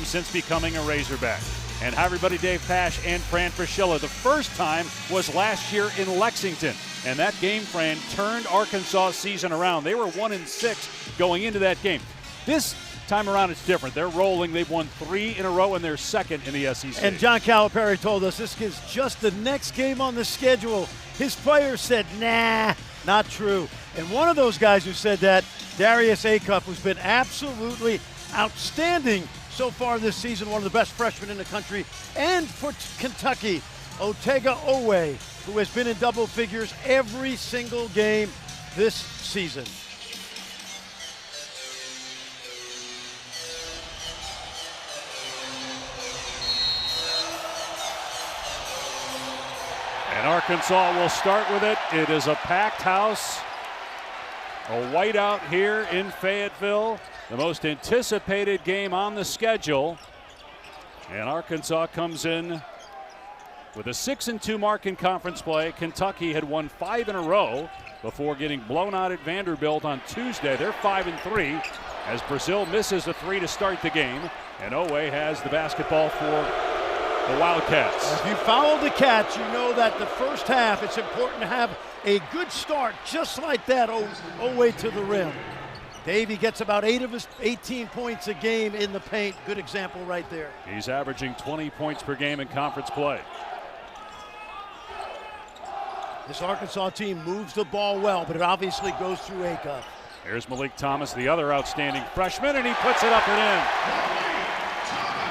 since becoming a Razorback. And hi everybody, Dave Pash and Fran Fraschilla. The first time was last year in Lexington. And that game, Fran, turned Arkansas' season around. They were 1-6 going into that game. This time around it's different. They're rolling. They've won 3 in a row and they're second in the SEC. And John Calipari told us this is just the next game on the schedule. His players said, nah, not true. And one of those guys who said that, Darius Acuff, who's been absolutely outstanding so far this season, one of the best freshmen in the country. And for Kentucky, Oweh, who has been in double figures every single game this season. And Arkansas will start with it. It is a packed house. A whiteout here in Fayetteville. The most anticipated game on the schedule. And Arkansas comes in with a 6-2 mark in conference play. Kentucky had won 5 in a row before getting blown out at Vanderbilt on Tuesday. They're 5-3 as Brazil misses a 3 to start the game. And Oweh has the basketball for the Wildcats. If you follow the Cats, you know that the first half, it's important to have a good start just like that. Oweh to the rim. Davey gets about 8 of his 18 points a game in the paint. Good example right there. He's averaging 20 points per game in conference play. This Arkansas team moves the ball well, but it obviously goes through Acuff. Here's Malik Thomas, the other outstanding freshman, and he puts it up and in.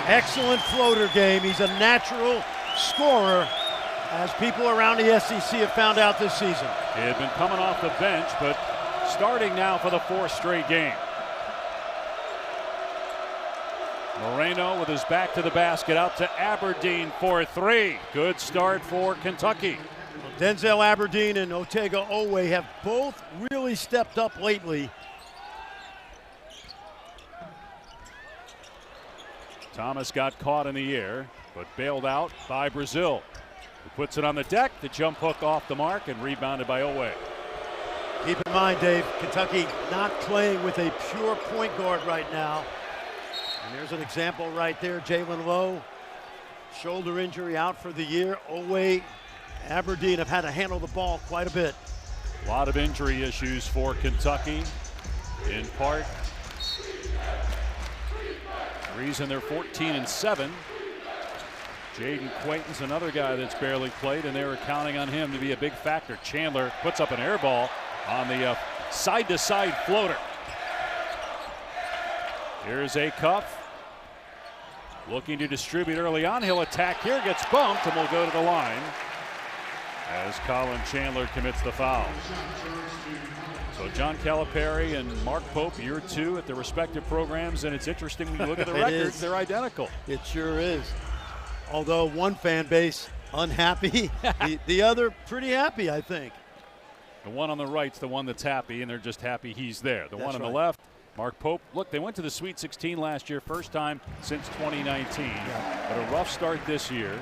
Excellent floater game. He's a natural scorer, as people around the SEC have found out this season. He had been coming off the bench, but starting now for the 4th straight game. Moreno with his back to the basket, out to Aberdeen for 3. Good start for Kentucky. Denzel Aberdeen and Oweh have both really stepped up lately. Thomas got caught in the air, but bailed out by Brazil, who puts it on the deck. The jump hook off the mark and rebounded by Oweh. Keep in mind, Dave, Kentucky not playing with a pure point guard right now. And there's an example right there. Jalen Lowe, shoulder injury, out for the year. Oweh, Aberdeen have had to handle the ball quite a bit. A lot of injury issues for Kentucky, in part. The reason they're 14-7. Jaden Quayton's another guy that's barely played, and they were counting on him to be a big factor. Chandler puts up an air ball on the side-to-side floater. Here's Acuff. Looking to distribute early on. He'll attack here, gets bumped, and will go to the line as Colin Chandler commits the foul. So John Calipari and Mark Pope, year 2 at their respective programs, and it's interesting when you look at the records, they're identical. It sure is. Although one fan base unhappy, the other pretty happy, I think. The one on the right's the one that's happy, and they're just happy he's there. The one on the right. left, Mark Pope. Look, they went to the Sweet 16 last year, first time since 2019. Yeah. But a rough start this year.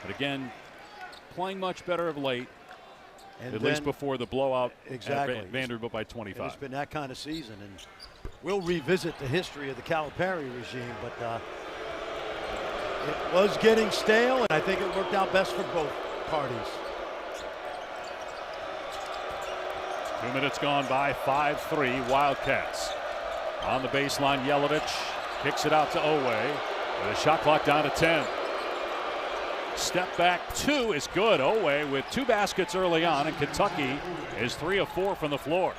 But again, playing much better of late, at least before the blowout at Vanderbilt by 25. It's been that kind of season, and we'll revisit the history of the Calipari regime, but it was getting stale, and I think it worked out best for both parties. 2 minutes gone by, 5-3 Wildcats. On the baseline, Jelavic kicks it out to Oweh. With a shot clock down to 10. Step back 2 is good. Oweh with 2 baskets early on, and Kentucky is 3 of 4 from the floor.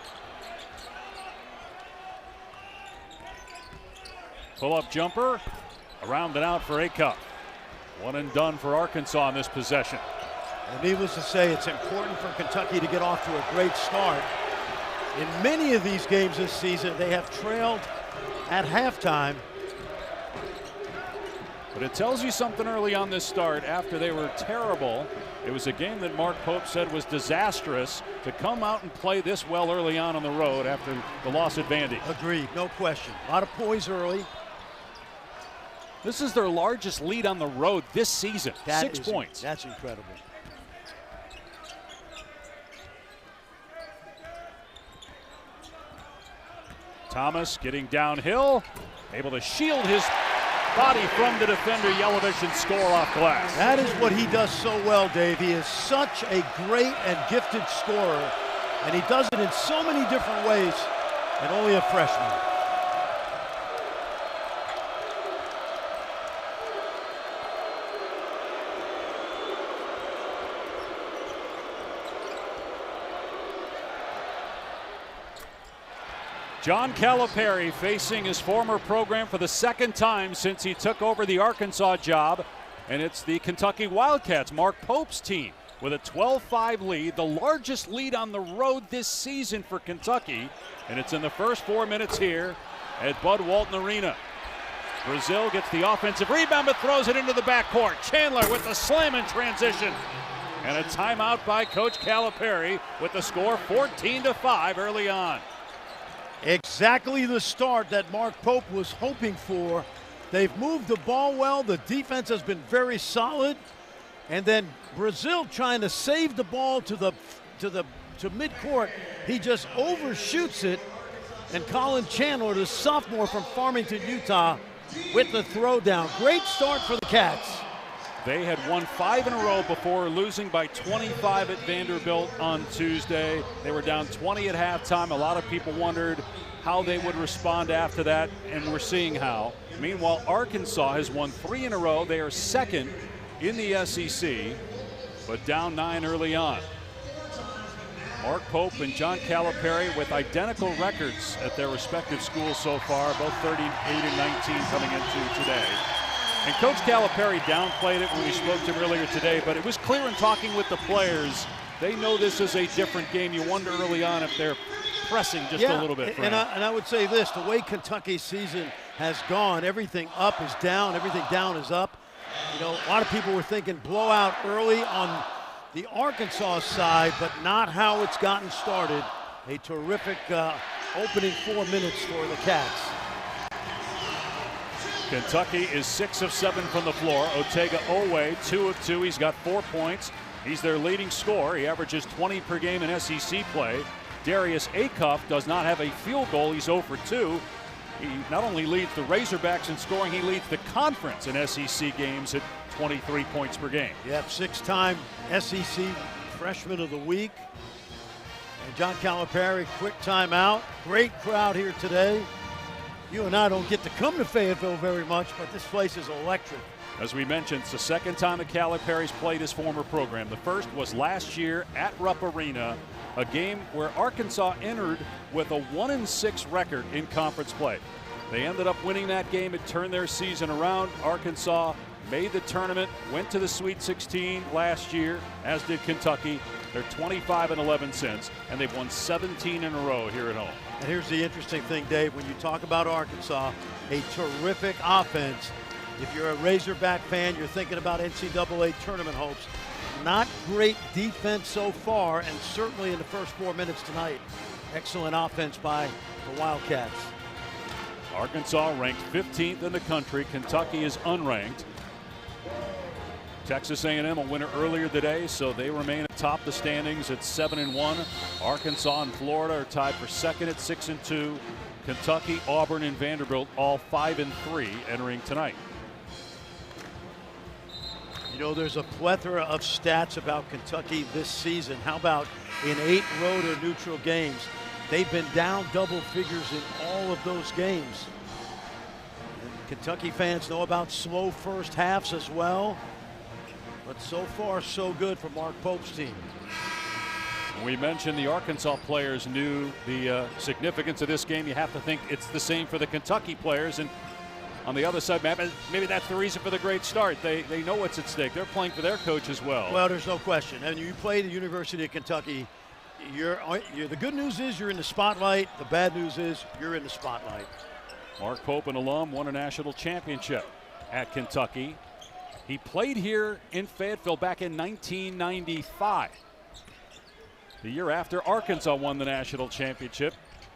Pull-up jumper, around and out for Acuff. One and done for Arkansas in this possession. And needless to say, it's important for Kentucky to get off to a great start. In many of these games this season, they have trailed at halftime. But it tells you something early on this start. After they were terrible, it was a game that Mark Pope said was disastrous. To come out and play this well early on the road after the loss at Vandy. Agreed, no question. A lot of poise early. This is their largest lead on the road this season. 6 points. That's incredible. Thomas getting downhill, able to shield his body from the defender Jelavic and score off glass. That is what he does so well, Dave. He is such a great and gifted scorer, and he does it in so many different ways, and only a freshman. John Calipari facing his former program for the second time since he took over the Arkansas job, and it's the Kentucky Wildcats, Mark Pope's team, with a 12-5 lead, the largest lead on the road this season for Kentucky, and it's in the first 4 minutes here at Bud Walton Arena. Brazil gets the offensive rebound but throws it into the backcourt. Chandler with the slam in transition, and a timeout by Coach Calipari with the score 14-5 early on. Exactly the start that Mark Pope was hoping for. They've moved the ball well. The defense has been very solid. And then Brazil trying to save the ball to midcourt. He just overshoots it. And Colin Chandler, the sophomore from Farmington, Utah, with the throwdown. Great start for the Cats. They had won 5 in a row before losing by 25 at Vanderbilt on Tuesday. They were down 20 at halftime. A lot of people wondered how they would respond after that, and we're seeing how. Meanwhile, Arkansas has won 3 in a row. They are second in the SEC, but down 9 early on. Mark Pope and John Calipari with identical records at their respective schools so far, both 38 and 19 coming into today. And Coach Calipari downplayed it when we spoke to him earlier today, but it was clear in talking with the players, they know this is a different game. You wonder early on if they're pressing just a little bit. And I would say this, the way Kentucky's season has gone, everything up is down, everything down is up. You know, a lot of people were thinking blowout early on the Arkansas side, but not how it's gotten started. A terrific opening 4 minutes for the Cats. Kentucky is 6 of 7 from the floor. Oweh, 2 of 2. He's got 4 points. He's their leading scorer. He averages 20 per game in SEC play. Darius Acuff does not have a field goal. He's 0 for 2. He not only leads the Razorbacks in scoring, he leads the conference in SEC games at 23 points per game. Yep, 6-time SEC Freshman of the Week. And John Calipari, quick timeout. Great crowd here today. You and I don't get to come to Fayetteville very much, but this place is electric. As we mentioned, it's the second time that Calipari's played his former program. The first was last year at Rupp Arena, a game where Arkansas entered with a 1-6 record in conference play. They ended up winning that game. It turned their season around. Arkansas made the tournament, went to the Sweet 16 last year, as did Kentucky. They're 25-11 since, and they've won 17 in a row here at home. And here's the interesting thing, Dave, when you talk about Arkansas, a terrific offense. If you're a Razorback fan, you're thinking about NCAA tournament hopes. Not great defense so far, and certainly in the first 4 minutes tonight. Excellent offense by the Wildcats. Arkansas ranked 15th in the country. Kentucky is unranked. Texas A&M a winner earlier today, so they remain atop the standings at 7-1. Arkansas and Florida are tied for second at 6-2. Kentucky, Auburn, and Vanderbilt all 5-3 entering tonight. You know, there's a plethora of stats about Kentucky this season. How about in 8 road or neutral games? They've been down double figures in all of those games. And Kentucky fans know about slow first halves as well. But so far, so good for Mark Pope's team. We mentioned the Arkansas players knew the significance of this game. You have to think it's the same for the Kentucky players. And on the other side, maybe that's the reason for the great start. They know what's at stake. They're playing for their coach as well. Well, there's no question. And you play the University of Kentucky. The good news is you're in the spotlight. The bad news is you're in the spotlight. Mark Pope, an alum, won a national championship at Kentucky. He played here in Fayetteville back in 1995. The year after Arkansas won the national championship.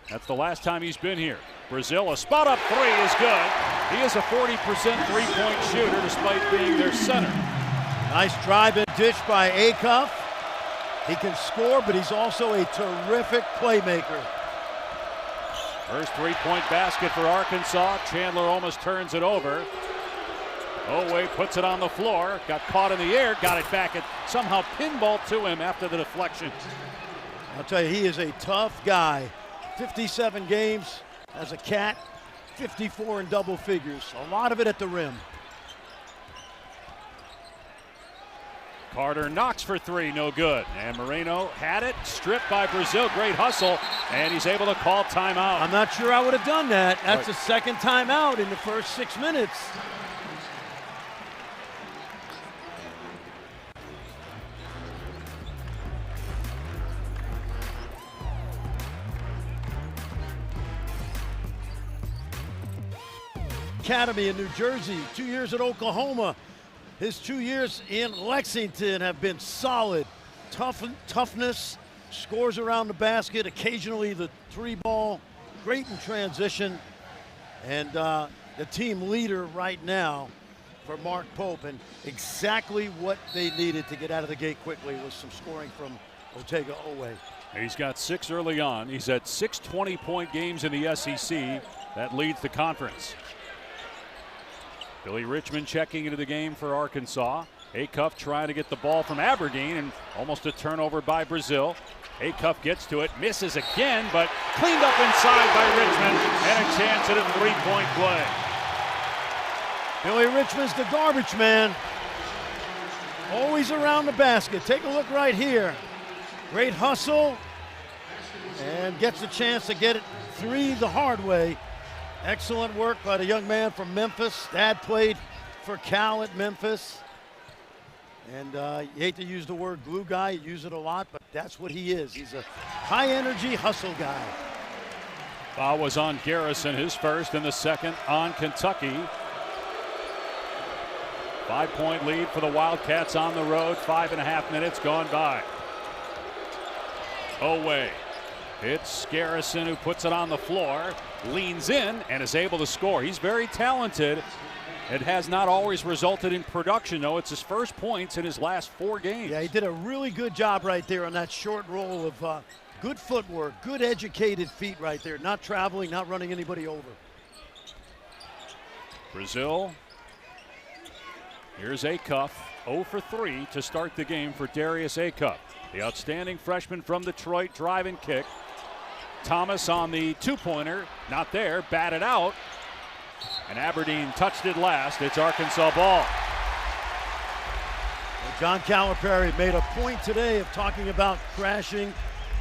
That's the last time he's been here. Brazil, a spot up 3 is good. He is a 40% three-point shooter despite being their center. Nice drive and dish by Acuff. He can score, but he's also a terrific playmaker. First three-point basket for Arkansas. Chandler almost turns it over. Oweh puts it on the floor, got caught in the air, got it back, and somehow pinball to him after the deflection. I'll tell you, he is a tough guy. 57 games as a Cat, 54 in double figures. A lot of it at the rim. Carter knocks for three, no good. And Moreno had it, stripped by Brazil. Great hustle, and he's able to call timeout. I'm not sure I would have done that. That's right. the second timeout in the first 6 minutes. Academy in New Jersey, 2 years at Oklahoma. His 2 years in Lexington have been solid. Toughness, scores around the basket, occasionally the three ball, great in transition. And the team leader right now for Mark Pope, and exactly what they needed to get out of the gate quickly was some scoring from Otega Oweh. He's got 6 early on. He's had 6 20-point games in the SEC. That leads the conference. Billy Richmond checking into the game for Arkansas. Acuff trying to get the ball from Aberdeen, and almost a turnover by Brazil. Acuff gets to it, misses again, but cleaned up inside by Richmond, and a chance at a three-point play. Billy Richmond's the garbage man. Always around the basket. Take a look right here. Great hustle, and gets a chance to get it three the hard way. Excellent work by the young man from Memphis. Dad played for Cal at Memphis. And you hate to use the word glue guy, you use it a lot, but that's what he is. He's a high-energy hustle guy. Foul was on Garrison, his first, and the second on Kentucky. 5-point lead for the Wildcats on the road. 5.5 minutes gone by. Oweh. It's Garrison who puts it on the floor, leans in, and is able to score. He's very talented. It has not always resulted in production, though. It's his first points in his last 4 games. Yeah, he did a really good job right there on that short roll of good footwork, good educated feet right there. Not traveling, not running anybody over. Brazil. Here's Acuff, 0 for 3 to start the game for Darius Acuff. The outstanding freshman from Detroit, drive and kick. Thomas on the two-pointer, not there, batted out. And Aberdeen touched it last. It's Arkansas ball. Well, John Calipari made a point today of talking about crashing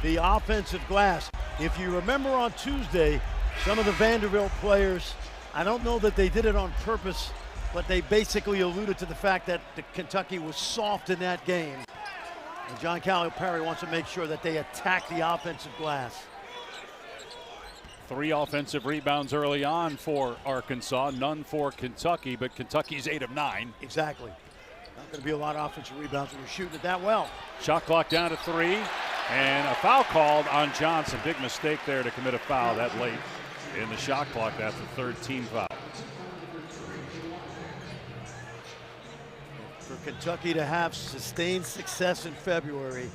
the offensive glass. If you remember on Tuesday, some of the Vanderbilt players, I don't know that they did it on purpose, but they basically alluded to the fact that Kentucky was soft in that game. And John Calipari wants to make sure that they attack the offensive glass. 3 offensive rebounds early on for Arkansas, none for Kentucky, but Kentucky's 8 of 9. Exactly. Not going to be a lot of offensive rebounds when you're shooting it that well. Shot clock down to 3, and a foul called on Johnson. Big mistake there to commit a foul that late in the shot clock. That's the third team foul. For Kentucky to have sustained success in February,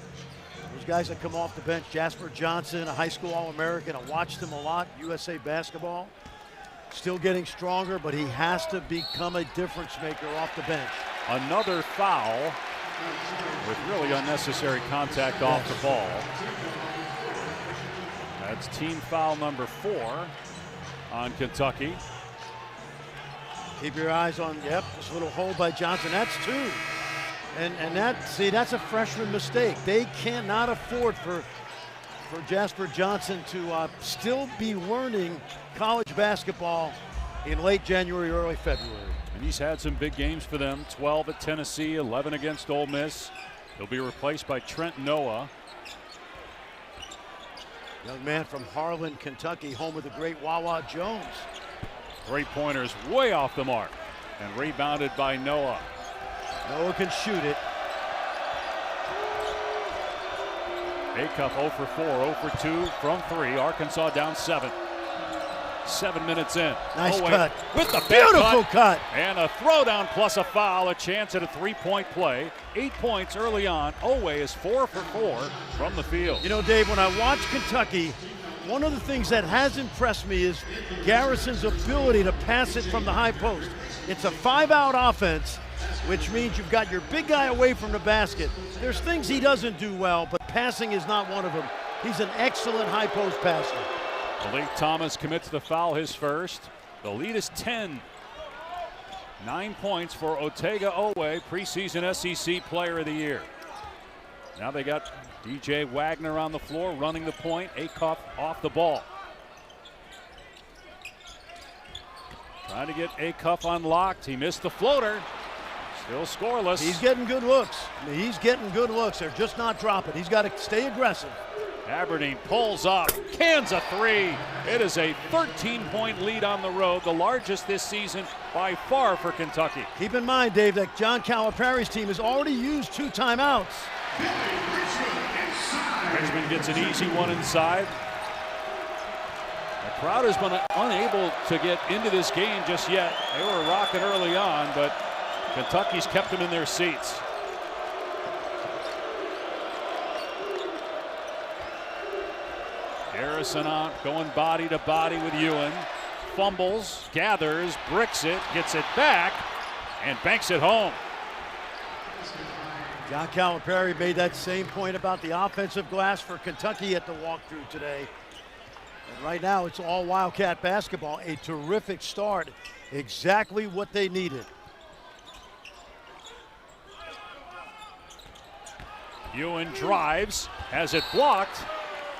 those guys that come off the bench, Jasper Johnson, a high school All-American, I watched him a lot, USA basketball. Still getting stronger, but he has to become a difference maker off the bench. Another foul with really unnecessary contact off the ball. That's team foul number 4 on Kentucky. Keep your eyes on, yep, this little hole by Johnson, that's 2. And that's a freshman mistake. They cannot afford for Jasper Johnson to still be learning college basketball in late January, early February. And he's had some big games for them. 12 at Tennessee, 11 against Ole Miss. He'll be replaced by Trent Noah. Young man from Harlan, Kentucky, home of the great Wawa Jones. 3-pointers way off the mark and rebounded by Noah. Noah can shoot it. Acuff 0 for 4, 0 for 2 from 3. Arkansas down 7. 7 minutes in. Nice Oweh cut. With the beautiful cut. And a throwdown plus a foul. A chance at a 3-point play. 8 points early on. Oweh is 4 for 4 from the field. You know, Dave, when I watch Kentucky, one of the things that has impressed me is Garrison's ability to pass it from the high post. It's a 5-out offense, which means you've got your big guy away from the basket. There's things he doesn't do well, but passing is not one of them. He's an excellent high post passer. Malik Thomas commits the foul, his first. The lead is 10. 9 points for Oweh, preseason SEC Player of the Year. Now they got DJ Wagner on the floor running the point. Acuff off the ball. Trying to get Acuff unlocked. He missed the floater. Still scoreless. He's getting good looks. He's getting good looks. They're just not dropping. He's got to stay aggressive. Aberdeen pulls up, cans a three. It is a 13-point lead on the road, the largest this season by far for Kentucky. Keep in mind, Dave, that John Calipari's team has already used 2 timeouts. Richmond gets an easy one inside. The crowd has been unable to get into this game just yet. They were rocking early on, but Kentucky's kept them in their seats. Garrison on, going body to body with Ewan. Fumbles, gathers, bricks it, gets it back, and banks it home. John Calipari made that same point about the offensive glass for Kentucky at the walkthrough today. And right now it's all Wildcat basketball. A terrific start. Exactly what they needed. Ewan drives, has it blocked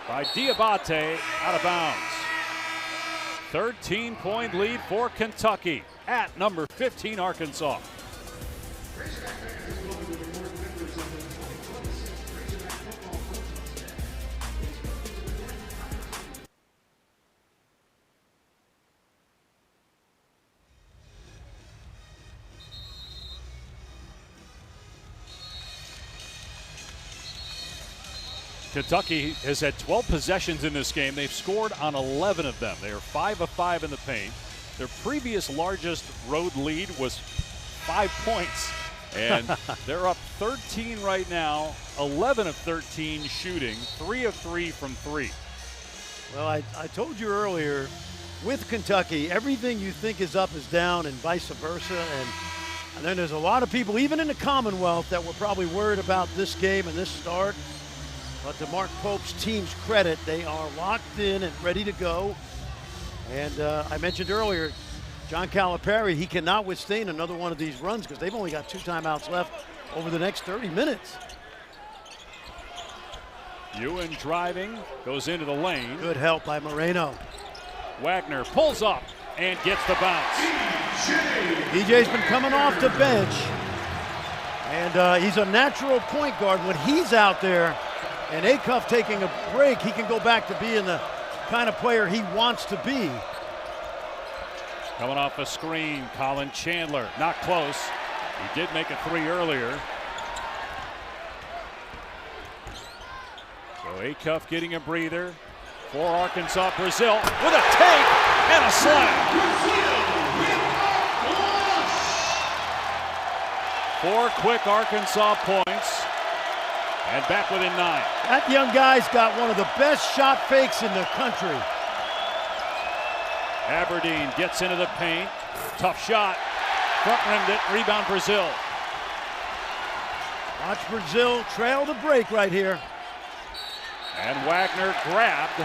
by Dioubate, out of bounds. 13-point lead for Kentucky at number 15, Arkansas. Kentucky has had 12 possessions in this game. They've scored on 11 of them. They are 5 of 5 in the paint. Their previous largest road lead was 5 points. And they're up 13 right now, 11 of 13 shooting, 3 of 3 from 3. Well, I told you earlier, with Kentucky, everything you think is up is down and vice versa. And then there's a lot of people, even in the Commonwealth, that were probably worried about this game and this start. But to Mark Pope's team's credit, they are locked in and ready to go. And I mentioned earlier, John Calipari, he cannot withstand another one of these runs because they've only got 2 timeouts left over the next 30 minutes. Ewan driving, goes into the lane. Good help by Moreno. Wagner pulls up and gets the bounce. DJ's been coming off the bench. And he's a natural point guard. When he's out there, and Acuff taking a break, he can go back to being the kind of player he wants to be. Coming off a screen, Colin Chandler, not close. He did make a 3 earlier. So Acuff getting a breather for Arkansas. Brazil with a take and a slam. 4 quick Arkansas points. And back within 9. That young guy's got one of the best shot fakes in the country. Aberdeen gets into the paint. Tough shot. Front rimmed it. Rebound Brazil. Watch Brazil trail the break right here. And Wagner grabbed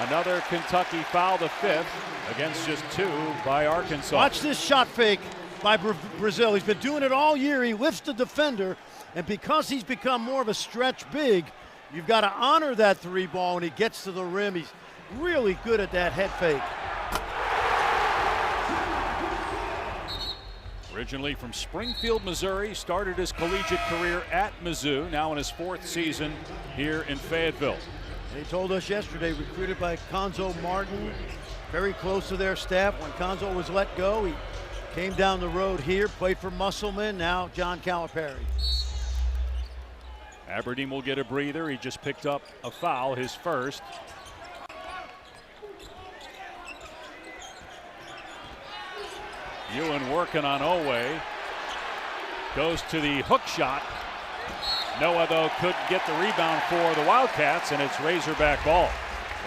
another Kentucky foul, the 5th, against just 2 by Arkansas. Watch this shot fake by Brazil. He's been doing it all year. He lifts the defender. And because he's become more of a stretch big, you've got to honor that 3 ball when he gets to the rim. He's really good at that head fake. Originally from Springfield, Missouri, started his collegiate career at Mizzou, now in his 4th season here in Fayetteville. They told us yesterday, recruited by Conzo Martin, very close to their staff. When Conzo was let go, he came down the road here, played for Musselman, now John Calipari. Aberdeen will get a breather. He just picked up a foul, his first. Ewan working on Oweh. Goes to the hook shot. Noah, though, couldn't get the rebound for the Wildcats, and it's Razorback ball.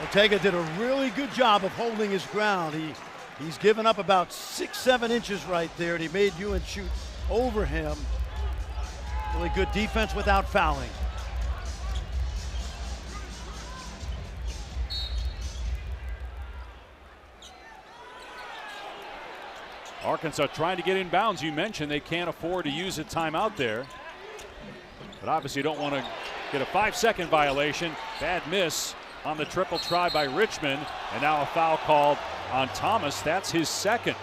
Ortega did a really good job of holding his ground. He's given up about 6-7 inches right there, and he made Ewan shoot over him. Really good defense without fouling. Arkansas trying to get inbounds. You mentioned they can't afford to use a timeout there. But obviously you don't want to get a 5-second violation. Bad miss on the triple try by Richmond. And now a foul called on Thomas. That's his second.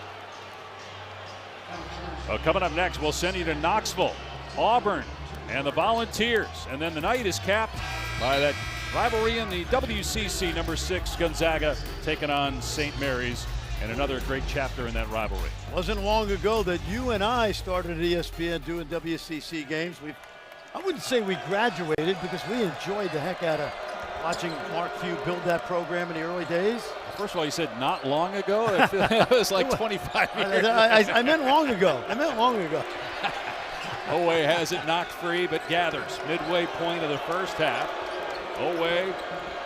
Coming up next, we'll send you to Knoxville, Auburn, and the Volunteers. And then the night is capped by that rivalry in the WCC. Number 6 Gonzaga taking on St. Mary's. And another great chapter in that rivalry. Wasn't long ago that you and I started at ESPN doing WCC games. I wouldn't say we graduated because we enjoyed the heck out of watching Mark Few build that program in the early days. First of all, you said not long ago. It was like 25 years. I meant long ago. Oweh has it knocked free, but gathers midway point of the first half. Oweh,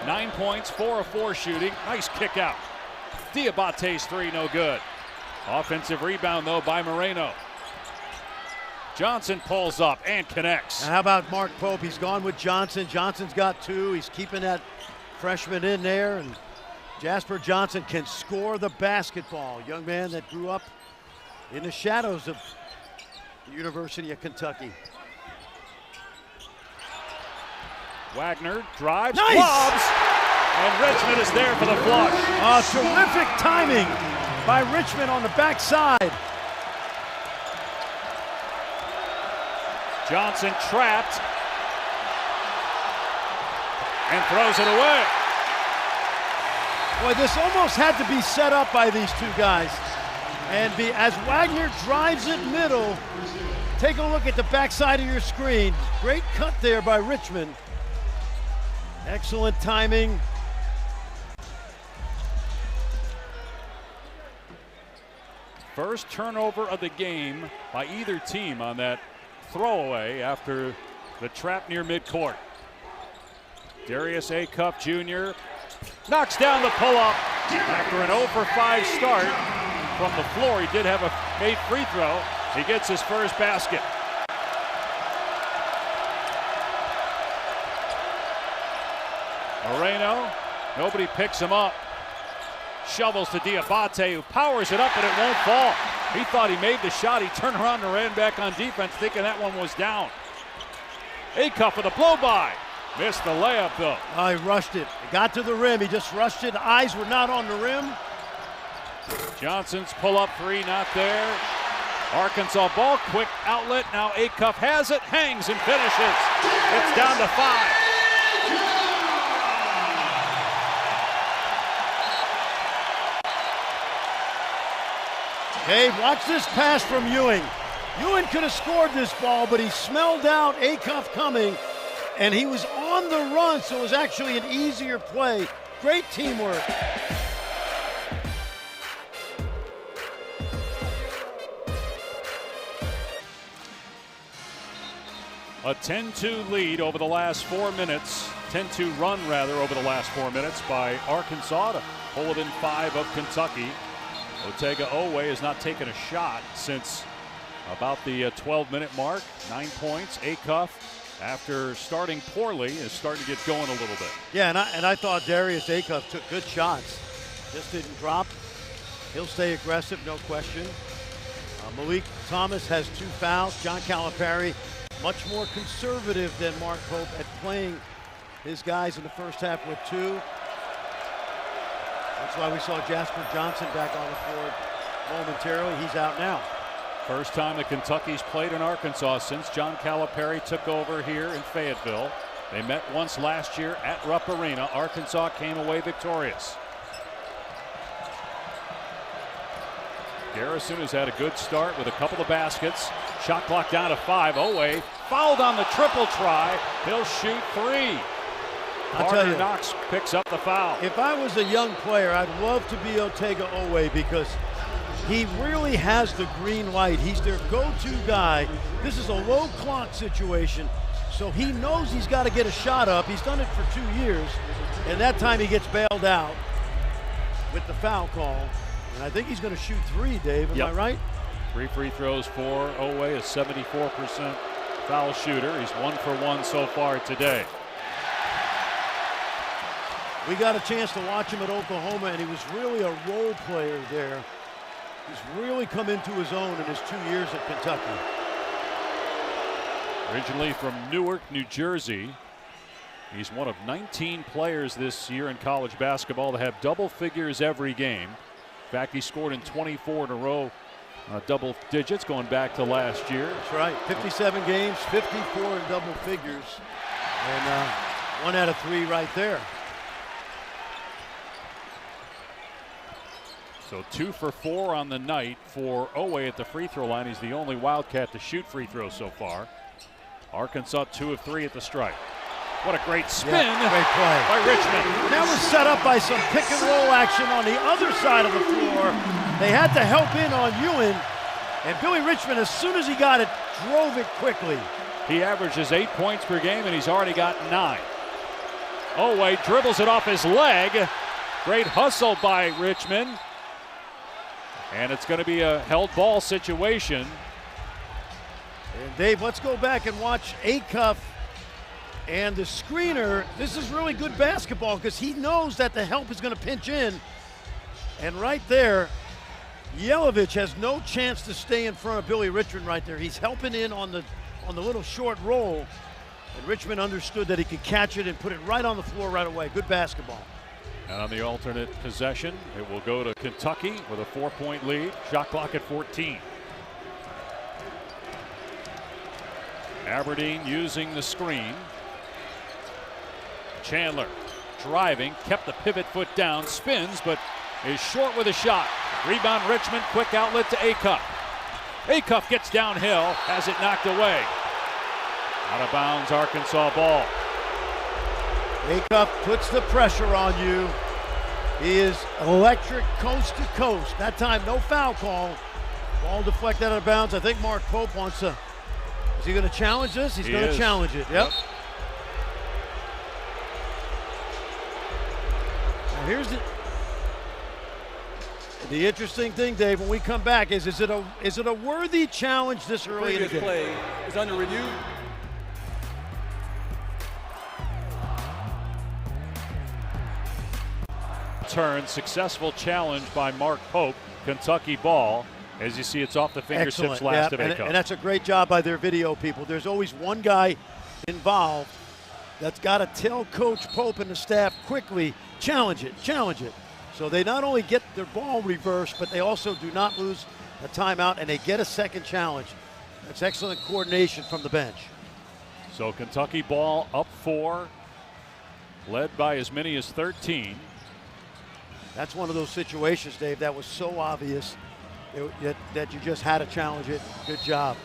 9 points, 4 of 4 shooting. Nice kick out. Diobate's 3, no good. Offensive rebound, though, by Moreno. Johnson pulls up and connects. And how about Mark Pope? He's gone with Johnson. Johnson's got 2. He's keeping that freshman in there. And Jasper Johnson can score the basketball. Young man that grew up in the shadows of the University of Kentucky. Wagner drives, nice! Lobs, and Richmond is there for the flush. Terrific timing by Richmond on the backside. Johnson trapped and throws it away. Boy, this almost had to be set up by these two guys. And as Wagner drives it middle, take a look at the backside of your screen. Great cut there by Richmond. Excellent timing. First turnover of the game by either team on that throwaway after the trap near midcourt. Darius Acuff Jr. knocks down the pull-up after an 0 for 5 start from the floor. He did have a made free throw. He gets his first basket. Moreno, nobody picks him up. Shovels to Dioubate, who powers it up, but it won't fall. He thought he made the shot. He turned around and ran back on defense, thinking that one was down. Acuff with a blow-by. Missed the layup, though. He rushed it. He got to the rim. He just rushed it. Eyes were not on the rim. Johnson's pull-up 3, not there. Arkansas ball, quick outlet. Now Acuff has it, hangs and finishes. It's down to 5. Hey, watch this pass from Ewing. Ewing could have scored this ball, but he smelled out Acuff coming, and he was on the run, so it was actually an easier play. Great teamwork. A 10-2 lead over the last 4 minutes. 10-2 run, rather, over the last 4 minutes by Arkansas to pull within 5 of Kentucky. Ortega Oweh has not taken a shot since about the 12-minute mark. 9 points. Acuff, after starting poorly, is starting to get going a little bit. Yeah, and I thought Darius Acuff took good shots. Just didn't drop. He'll stay aggressive, no question. Malik Thomas has 2 fouls. John Calipari, much more conservative than Mark Pope at playing his guys in the first half with 2. That's why we saw Jasper Johnson back on the floor momentarily. He's out now. First time the Kentucky's played in Arkansas since John Calipari took over here in Fayetteville. They met once last year at Rupp Arena. Arkansas came away victorious. Garrison has had a good start with a couple of baskets. Shot clock down to 5. Oweh fouled on the triple try. He'll shoot 3. Carter Knox picks up the foul. If I was a young player, I'd love to be Ortega Oweh because he really has the green light. He's their go-to guy. This is a low clock situation. So he knows he's got to get a shot up. He's done it for 2 years, and that time he gets bailed out with the foul call. And I think he's going to shoot 3, Dave. Am I right? 3 free throws for Oweh, a 74% foul shooter. He's 1 for 1 so far today. We got a chance to watch him at Oklahoma, and he was really a role player there. He's really come into his own in his 2 years at Kentucky. Originally from Newark, New Jersey, he's one of 19 players this year in college basketball to have double figures every game. In fact, he scored in 24 in a row, double digits going back to last year. That's right, 57 games, 54 in double figures, and 1 out of 3 right there. So 2 for 4 on the night for Oweh at the free throw line. He's the only Wildcat to shoot free throws so far. Arkansas 2 of 3 at the stripe. What a great spin great play by Richmond. That was set up by some pick and roll action on the other side of the floor. They had to help in on Ewan, and Billy Richmond, as soon as he got it, drove it quickly. He averages 8 points per game, and he's already got 9. Oweh dribbles it off his leg. Great hustle by Richmond. And it's going to be a held ball situation. And Dave, let's go back and watch Acuff and the screener. This is really good basketball because he knows that the help is going to pinch in. And right there, Jelavic has no chance to stay in front of Billy Richmond right there. He's helping in on the little short roll. And Richmond understood that he could catch it and put it right on the floor right away. Good basketball. And on the alternate possession, it will go to Kentucky with a 4-point lead. Shot clock at 14. Aberdeen using the screen. Chandler driving, kept the pivot foot down, spins, but is short with a shot. Rebound Richmond, quick outlet to Acuff. Acuff gets downhill, has it knocked away. Out of bounds, Arkansas ball. Acuff puts the pressure on you. He is electric coast to coast. That time, no foul call. Ball deflected out of bounds. I think Mark Pope wants to. Is he going to challenge this? He's going to challenge it. Yep. Now here's the interesting thing, Dave. When we come back, is it a worthy challenge this early in the game? Play is under review. Turn, successful challenge by Mark Pope. Kentucky ball. As you see, it's off the fingertips last of Acuff. And that's a great job by their video people. There's always one guy involved that's got to tell Coach Pope and the staff quickly, challenge it. So they not only get their ball reversed, but they also do not lose a timeout, and they get a second challenge. That's excellent coordination from the bench. So Kentucky ball up 4, led by as many as 13. That's one of those situations, Dave, that was so obvious that you just had to challenge it. Good job.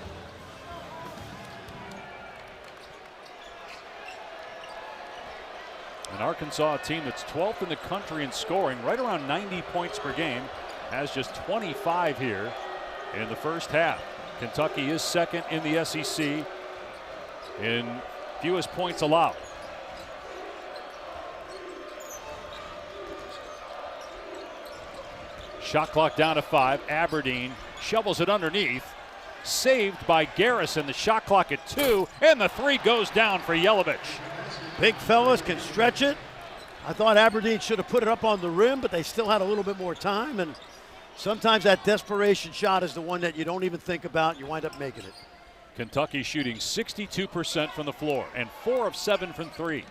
An Arkansas team that's 12th in the country in scoring, right around 90 points per game, has just 25 here in the first half. Kentucky is second in the SEC in fewest points allowed. Shot clock down to 5. Aberdeen shovels it underneath. Saved by Garrison. The shot clock at 2. And the 3 goes down for Jelavic. Big fellas can stretch it. I thought Aberdeen should have put it up on the rim, but they still had a little bit more time. And sometimes that desperation shot is the one that you don't even think about. You wind up making it. Kentucky shooting 62% from the floor and 4 of 7 from 3.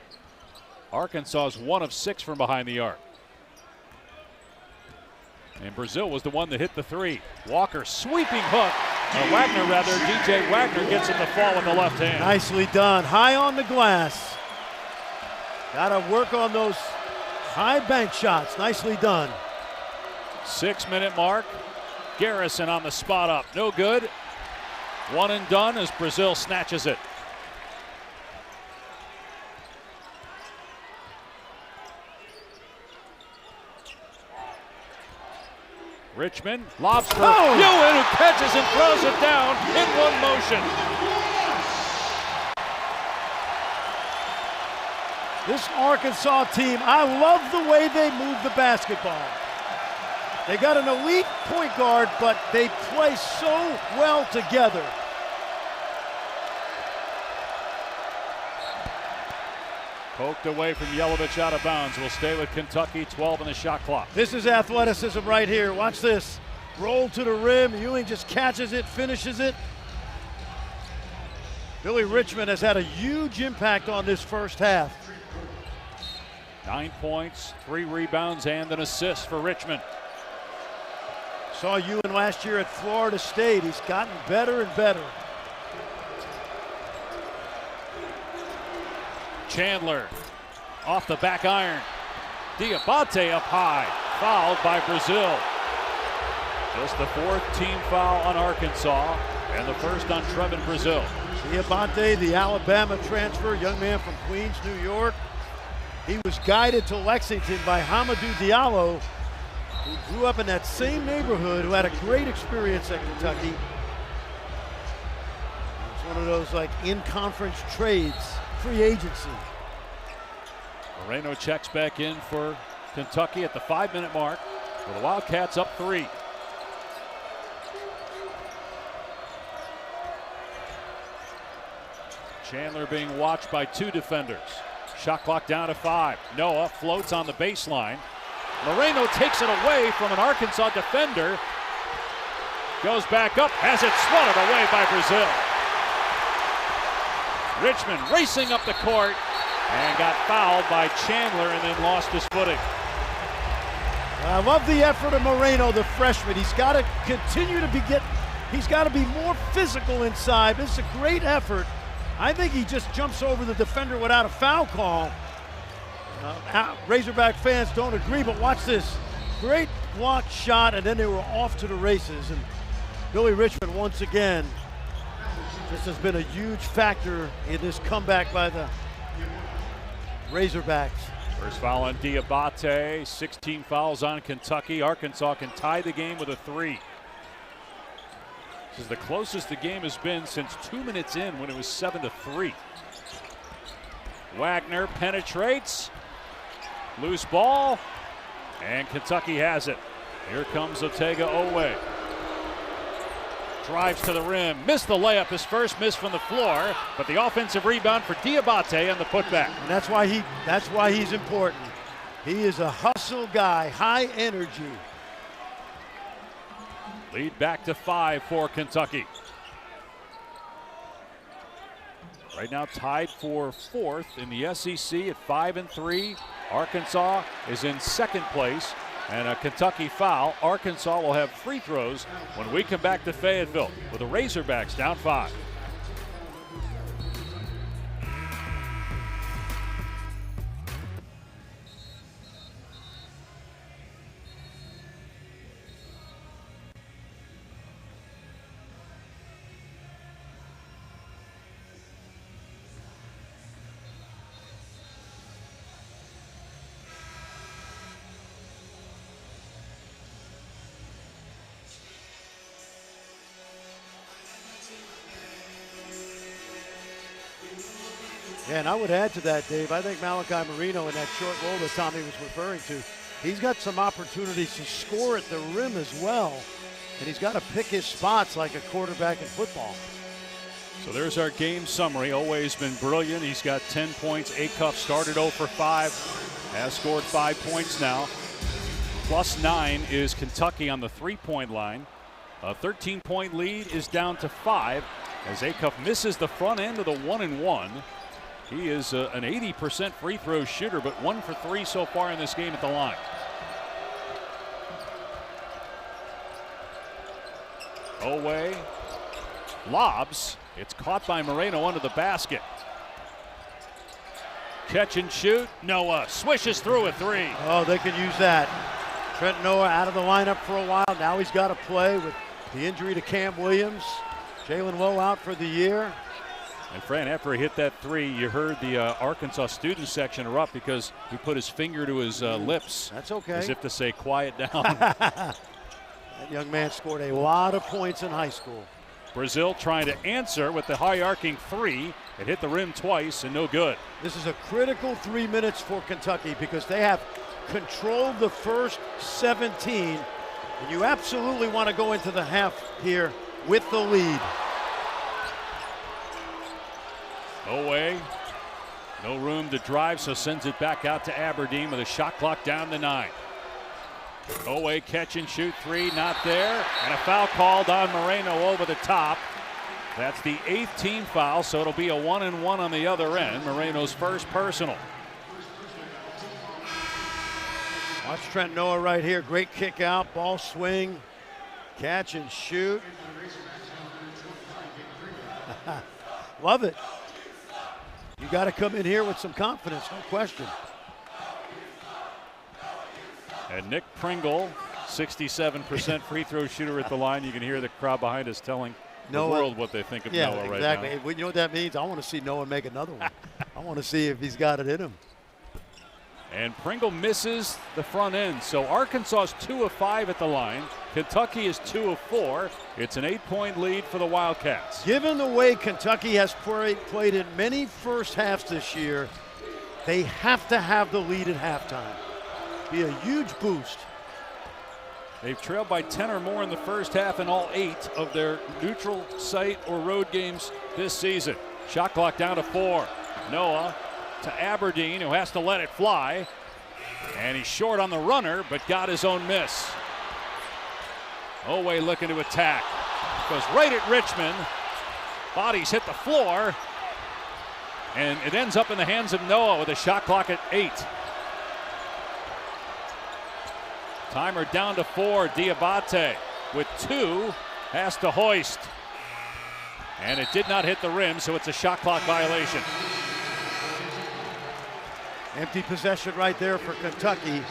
Arkansas's 1 of 6 from behind the arc. And Brazil was the one that hit the 3. Walker sweeping hook. DJ Wagner gets him to fall with the left hand. Nicely done. High on the glass. Got to work on those high bank shots. Nicely done. 6-minute mark. Garrison on the spot up. No good. 1 and done as Brazil snatches it. Richmond lobs for Ewan, who catches and throws it down in one motion. This Arkansas team, I love the way they move the basketball. They got an elite point guard, but they play so well together. Poked away from Jelavic out of bounds. Will stay with Kentucky, 12 on the shot clock. This is athleticism right here. Watch this. Roll to the rim. Ewing just catches it, finishes it. Billy Richmond has had a huge impact on this first half. 9 points, 3 rebounds, and an assist for Richmond. Saw Ewing last year at Florida State. He's gotten better and better. Chandler off the back iron. Dioubate up high, fouled by Brazil. Just the 4th team foul on Arkansas and the first on Trevin Brazil. Dioubate, the Alabama transfer, young man from Queens, New York. He was guided to Lexington by Hamidou Diallo, who grew up in that same neighborhood, who had a great experience at Kentucky. It's one of those like in-conference trades, free agency. Moreno checks back in for Kentucky at the 5-minute mark with the Wildcats up 3. Chandler being watched by 2 defenders. Shot clock down to 5. Noah floats on the baseline. Moreno takes it away from an Arkansas defender. Goes back up, has it swatted away by Brazil. Richmond racing up the court and got fouled by Chandler and then lost his footing. I love the effort of Moreno, the freshman. He's got to continue to he's got to be more physical inside. This is a great effort. I think he just jumps over the defender without a foul call. Razorback fans don't agree, but watch this. Great blocked shot, and then they were off to the races. And Billy Richmond, once again, this has been a huge factor in this comeback by the Razorbacks. First foul on Dioubate, 16 fouls on Kentucky. Arkansas can tie the game with a 3. This is the closest the game has been since 2 minutes in when it was 7-3. Wagner penetrates. Loose ball. And Kentucky has it. Here comes Oweh. Drives to the rim. Missed the layup. His first miss from the floor. But the offensive rebound for Dioubate and the putback. And that's why he's important. He is a hustle guy. High energy. Lead back to 5 for Kentucky. Right now tied for 4th in the SEC at 5-3. Arkansas is in 2nd place. And a Kentucky foul. Arkansas will have free throws when we come back to Fayetteville with the Razorbacks down 5. Yeah, and I would add to that, Dave, I think Malachi Moreno in that short roll that Tommy was referring to, he's got some opportunities to score at the rim as well. And he's got to pick his spots like a quarterback in football. So there's our game summary. Oweh's been brilliant. He's got 10 points. Acuff started 0 for 5. Has scored 5 points now. +9 is Kentucky on the 3-point line. A 13-point lead is down to 5 as Acuff misses the front end of the 1-and-1. He is an 80% free throw shooter, but 1 for 3 so far in this game at the line. Oweh lobs. It's caught by Moreno under the basket. Catch and shoot. Noah swishes through a 3. Oh, they could use that. Trent Noah out of the lineup for a while. Now he's got to play with the injury to Cam Williams. Jalen Lowe out for the year. And Fran, after he hit that 3, you heard the Arkansas student section erupt because he put his finger to his lips. That's okay. As if to say, quiet down. That young man scored a lot of points in high school. Brazil trying to answer with the high arcing three. It hit the rim twice and no good. This is a critical 3 minutes for Kentucky because they have controlled the first 17, and you absolutely want to go into the half here with the lead. Oweh, no room to drive, so sends it back out to Aberdeen with a shot clock down to 9. Oweh catch and shoot three, not there, and a foul called on Moreno over the top. That's the 8th team foul, so it'll be a 1-and-1 on the other end. Moreno's first personal. Watch Trent Noah right here. Great kick out, ball swing, catch and shoot. Love it. You got to come in here with some confidence, no question. And Nick Pringle, 67% free throw shooter at the line. You can hear the crowd behind us telling the world what they think of Noah right now. Exactly. You know what that means? I want to see Noah make another one. I want to see if he's got it in him. And Pringle misses the front end. So Arkansas is 2 of 5 at the line. Kentucky is 2 of 4. It's an 8-point lead for the Wildcats. Given the way Kentucky has played in many first halves this year, they have to have the lead at halftime. Be a huge boost. They've trailed by 10 or more in the first half in all 8 of their neutral site or road games this season. Shot clock down to 4. Noah to Aberdeen, who has to let it fly. And he's short on the runner, but got his own miss. Oweh looking to attack. Goes right at Richmond. Bodies hit the floor. And it ends up in the hands of Noah with a shot clock at 8. Timer down to 4. Dioubate with 2 has to hoist. And it did not hit the rim, so it's a shot clock violation. Empty possession right there for Kentucky.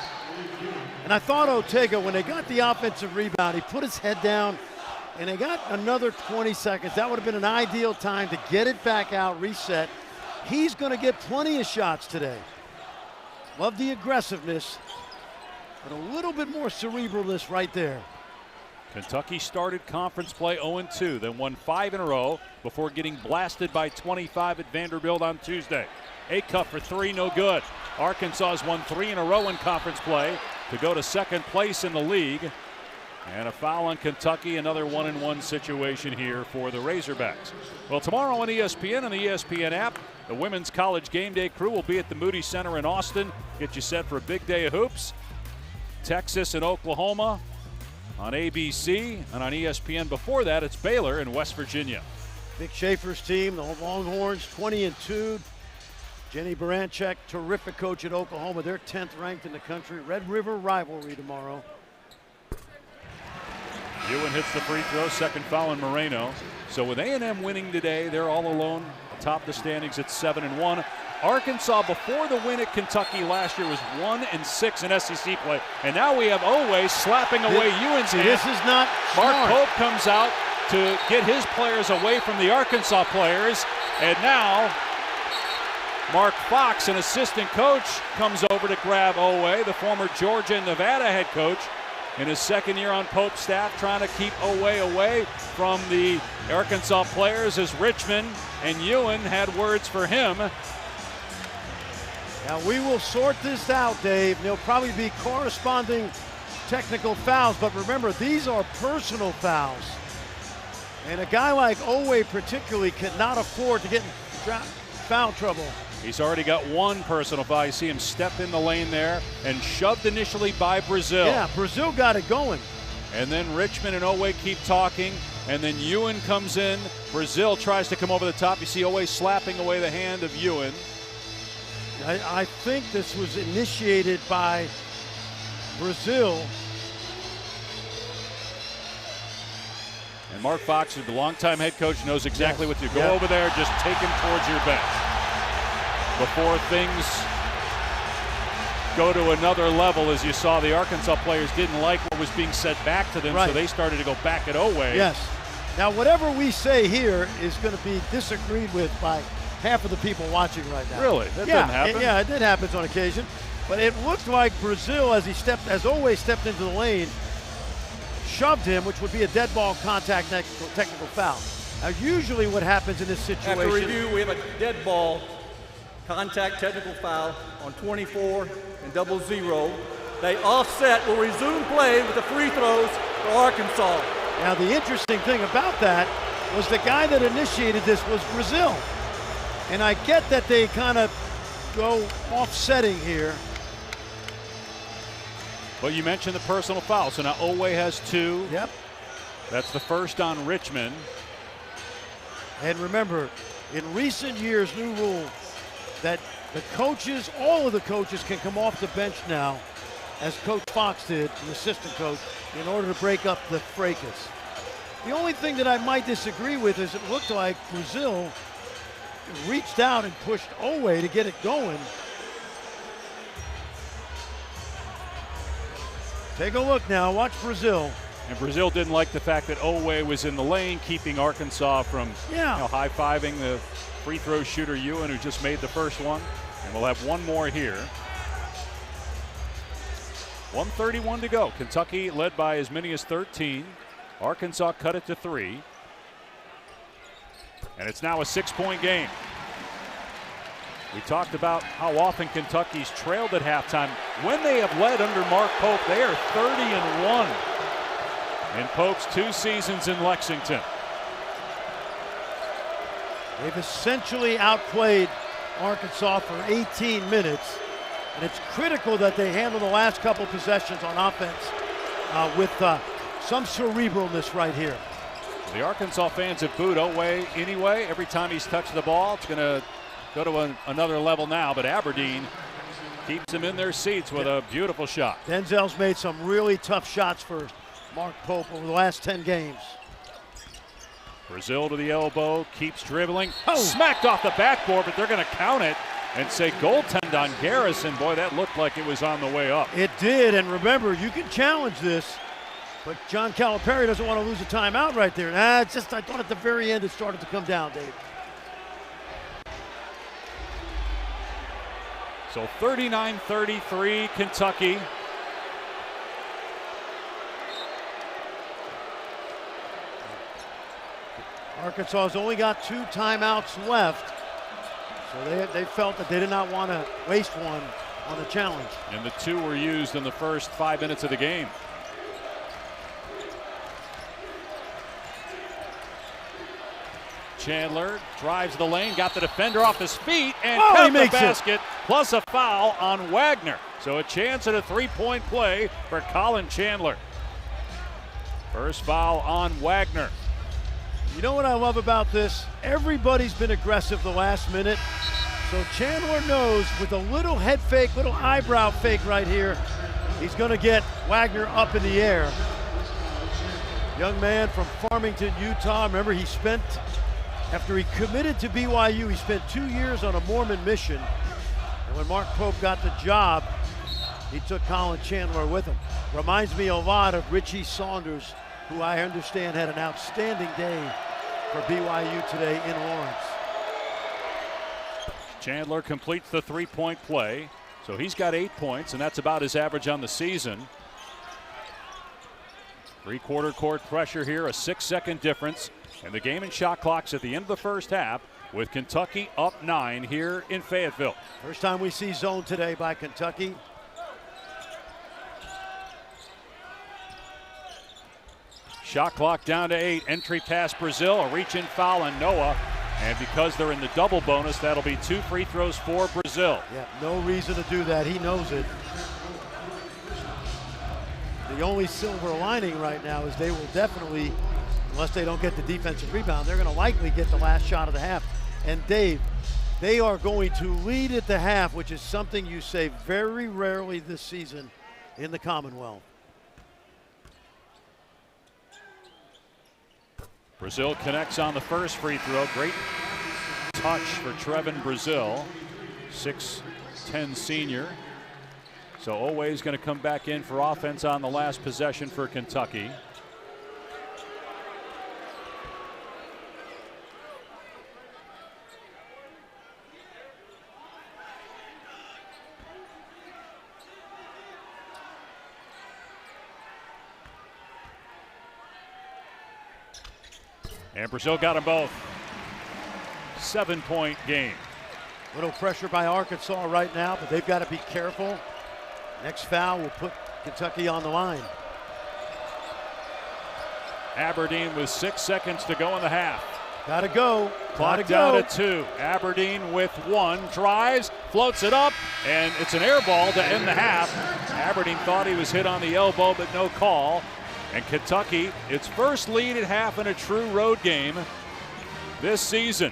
And I thought Ortega, when they got the offensive rebound, he put his head down and they got another 20 seconds. That would have been an ideal time to get it back out, reset. He's going to get plenty of shots today. Love the aggressiveness, but a little bit more cerebralness right there. Kentucky started conference play 0-2, then won 5 in a row before getting blasted by 25 at Vanderbilt on Tuesday. Acuff for 3, no good. Arkansas has won 3 in a row in conference play to go to second place in the league. And a foul on Kentucky, another 1-and-1 situation here for the Razorbacks. Well, tomorrow on ESPN and the ESPN app, the women's college game day crew will be at the Moody Center in Austin. Get you set for a big day of hoops. Texas and Oklahoma on ABC, and on ESPN before that, it's Baylor in West Virginia. Vic Schaefer's team, the Longhorns, 20-2. Jenny Baranchek, terrific coach at Oklahoma. They're 10th ranked in the country. Red River rivalry tomorrow. Ewan hits the free throw, second foul on Moreno. So with A&M winning today, they're all alone atop the standings at 7-1. Arkansas, before the win at Kentucky last year, was 1-6 in SEC play. And now we have Oweh slapping away Ewan's hand. This is not Mark smart. Pope comes out to get his players away from the Arkansas players. And now Mark Fox, an assistant coach, comes over to grab Oweh, the former Georgia and Nevada head coach, in his second year on Pope's staff, trying to keep Oweh away from the Arkansas players, as Richmond and Ewan had words for him. Now we will sort this out, Dave. There'll probably be corresponding technical fouls, but remember, these are personal fouls. And a guy like Oweh particularly cannot afford to get in foul trouble. He's already got 1 personal foul. You see him step in the lane there and shoved initially by Brazil. Yeah, Brazil got it going. And then Richmond and Oweh keep talking, and then Ewan comes in. Brazil tries to come over the top. You see Oweh slapping away the hand of Ewan. I think this was initiated by Brazil. And Mark Fox, the longtime head coach, knows exactly what to do. Go Yep. over there, just take him towards your bench before things go to another level. As you saw, the Arkansas players didn't like what was being said back to them, Right. so they started to go back at Oweh. Yes. Now, whatever we say here is going to be disagreed with by half of the people watching right now. Really? That didn't happen? Yeah, it did happen on occasion. But it looked like Brazil, as Oweh stepped into the lane, shoved him, which would be a dead ball contact technical foul. Now, usually what happens in this situation. After review, we have a dead ball, contact technical foul on 24 and 00. They offset, will resume play with the free throws for Arkansas. Now, the interesting thing about that was the guy that initiated this was Brazil. And I get that they kind of go offsetting here. Well, you mentioned the personal foul, so now Oweh has 2. Yep. That's the first on Richmond. And remember, in recent years, new rule that the coaches, all of the coaches can come off the bench now, as Coach Fox did, the assistant coach, in order to break up the fracas. The only thing that I might disagree with is it looked like Brazil reached out and pushed Oweh to get it going. Take a look now, watch Brazil. And Brazil didn't like the fact that Oweh was in the lane, keeping Arkansas from high-fiving the free throw shooter Ewan, who just made the first one. And we'll have one more here. 1:31 to go. Kentucky led by as many as 13. Arkansas cut it to 3. And it's now a 6-point game. We talked about how often Kentucky's trailed at halftime. When they have led under Mark Pope, they are 30-1 in Pope's 2 seasons in Lexington. They've essentially outplayed Arkansas for 18 minutes. And it's critical that they handle the last couple possessions on offense with some cerebralness right here. The Arkansas fans have booed Oweh anyway. Every time he's touched the ball, it's going to go to another level now. But Aberdeen keeps them in their seats with a beautiful shot. Denzel's made some really tough shots for Mark Pope over the last 10 games. Brazil to the elbow, keeps dribbling. Smacked off the backboard, but they're going to count it and say goaltend on Garrison. Boy, that looked like it was on the way up. It did, and remember, you can challenge this, but John Calipari doesn't want to lose a timeout right there. It's just, I thought at the very end it started to come down, Dave. So 39-33, Kentucky. Arkansas has only got 2 timeouts left. So they felt that they did not want to waste one on the challenge. And the 2 were used in the first 5 minutes of the game. Chandler drives the lane, got the defender off his feet, and count the basket, plus a foul on Wagner. So a chance at a 3-point play for Colin Chandler. First foul on Wagner. You know what I love about this? Everybody's been aggressive the last minute. So Chandler knows with a little head fake, little eyebrow fake right here, he's going to get Wagner up in the air. Young man from Farmington, Utah. Remember, he spent, after he committed to BYU, he spent 2 years on a Mormon mission. And when Mark Pope got the job, he took Colin Chandler with him. Reminds me a lot of Richie Saunders, who I understand had an outstanding day for BYU today in Lawrence. Chandler completes the 3-point play, so he's got 8 points, and that's about his average on the season. 3-quarter court pressure here, a 6-second difference, and the game and shot clocks at the end of the first half with Kentucky up 9 here in Fayetteville. First time we see zone today by Kentucky. Shot clock down to 8. Entry past Brazil. A reach-in foul on Noah. And because they're in the double bonus, that'll be 2 free throws for Brazil. Yeah, no reason to do that. He knows it. The only silver lining right now is they will definitely, unless they don't get the defensive rebound, they're going to likely get the last shot of the half. And Dave, they are going to lead at the half, which is something you say very rarely this season in the Commonwealth. Brazil connects on the first free throw. Great touch for Trevin Brazil, 6'10" senior. So Oweh is going to come back in for offense on the last possession for Kentucky. And Brazil got them both. 7-point game. Little pressure by Arkansas right now, but they've got to be careful. Next foul will put Kentucky on the line. Aberdeen with 6 seconds to go in the half. Gotta go. Clock down to 2. Aberdeen with 1. Drives, floats it up, and it's an air ball to end the half. Aberdeen thought he was hit on the elbow, but no call. And Kentucky, its first lead at half in a true road game this season.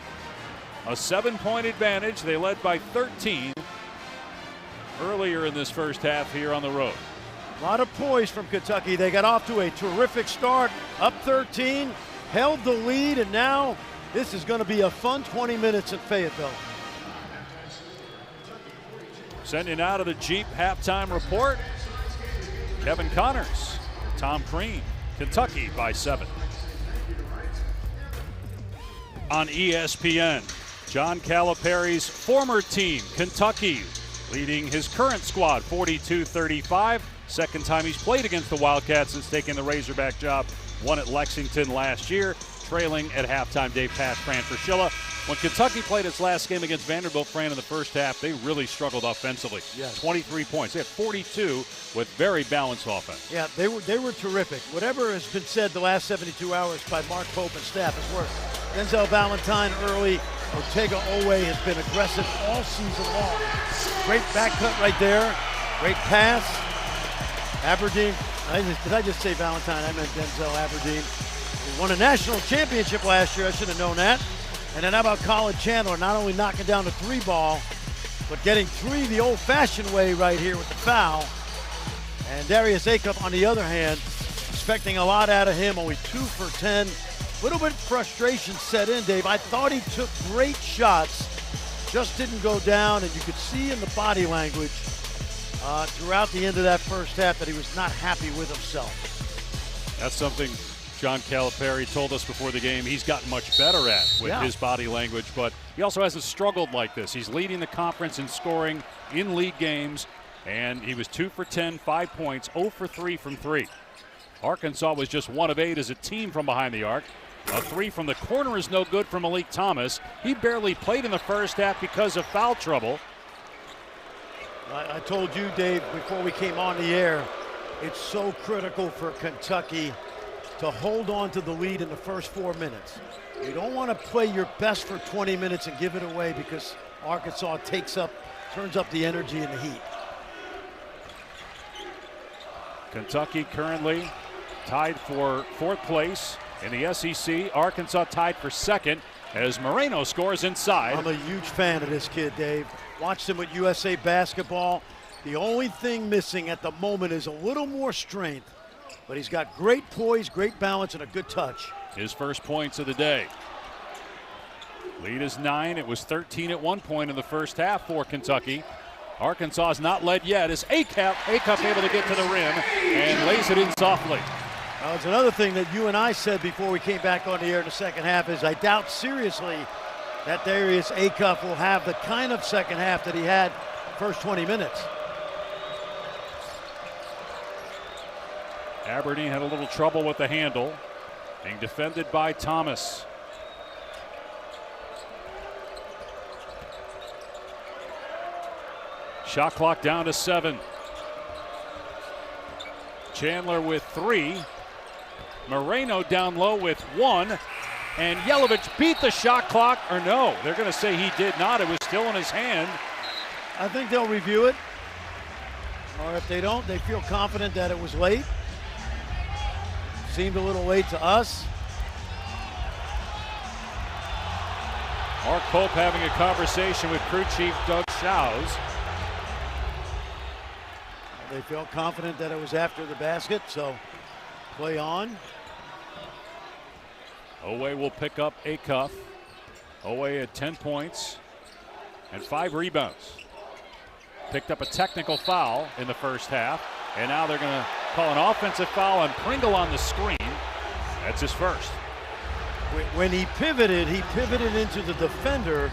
A 7-point advantage. They led by 13 earlier in this first half here on the road. A lot of poise from Kentucky. They got off to a terrific start, up 13, held the lead, and now this is going to be a fun 20 minutes at Fayetteville. Sending out of the Jeep halftime report, Kevin Connors, Tom Crean, Kentucky by 7. On ESPN, John Calipari's former team, Kentucky, leading his current squad 42-35. Second time he's played against the Wildcats since taking the Razorback job. Won at Lexington last year, trailing at halftime. Dave Pass, Fran Fraschilla. When Kentucky played its last game against Vanderbilt, Fran, in the first half, they really struggled offensively. Yes. 23 points. They had 42 with very balanced offense. Yeah, they were terrific. Whatever has been said the last 72 hours by Mark Pope and staff has worked. Denzel Valentine early. Ortega Oweh has been aggressive all season long. Great back cut right there. Great pass. Aberdeen. Did I just say Valentine? I meant Denzel Aberdeen. He won a national championship last year. I should have known that. And then how about Colin Chandler not only knocking down the 3-ball, but getting 3 the old-fashioned way right here with the foul. And Darius Acup, on the other hand, expecting a lot out of him, only 2 for 10. A little bit of frustration set in, Dave. I thought he took great shots, just didn't go down, and you could see in the body language throughout the end of that first half that he was not happy with himself. That's something John Calipari told us before the game he's gotten much better at with his body language, but he also hasn't struggled like this. He's leading the conference in scoring in league games, and he was 2 for 10, 5 points, 0 for 3 from 3. Arkansas was just 1 of 8 as a team from behind the arc. A 3 from the corner is no good for Malik Thomas. He barely played in the first half because of foul trouble. I told you, Dave, before we came on the air, it's so critical for Kentucky to hold on to the lead in the first 4 minutes. You don't want to play your best for 20 minutes and give it away because Arkansas turns up the energy and the heat. Kentucky currently tied for 4th place in the SEC. Arkansas tied for 2nd as Moreno scores inside. I'm a huge fan of this kid, Dave. Watched him with USA Basketball. The only thing missing at the moment is a little more strength, but he's got great poise, great balance, and a good touch. His first points of the day. Lead is 9. It was 13 at one point in the first half for Kentucky. Arkansas is not led yet as Acup able to get to the rim and lays it in softly. Well, it's another thing that you and I said before we came back on the air in the second half is I doubt seriously that Darius Acup will have the kind of second half that he had first 20 minutes. Aberdeen had a little trouble with the handle, being defended by Thomas. Shot clock down to 7. Chandler with 3. Moreno down low with 1. And Jelavic beat the shot clock, or no, they're going to say he did not. It was still in his hand. I think they'll review it. Or if they don't, they feel confident that it was late. Seemed a little late to us. Mark Pope having a conversation with crew chief Doug Shows. They felt confident that it was after the basket, so play on. Oweh will pick up Acup. Oweh had 10 points and 5 rebounds. Picked up a technical foul in the first half, and now they're going to call an offensive foul on Pringle on the screen. That's his first. When he pivoted into the defender.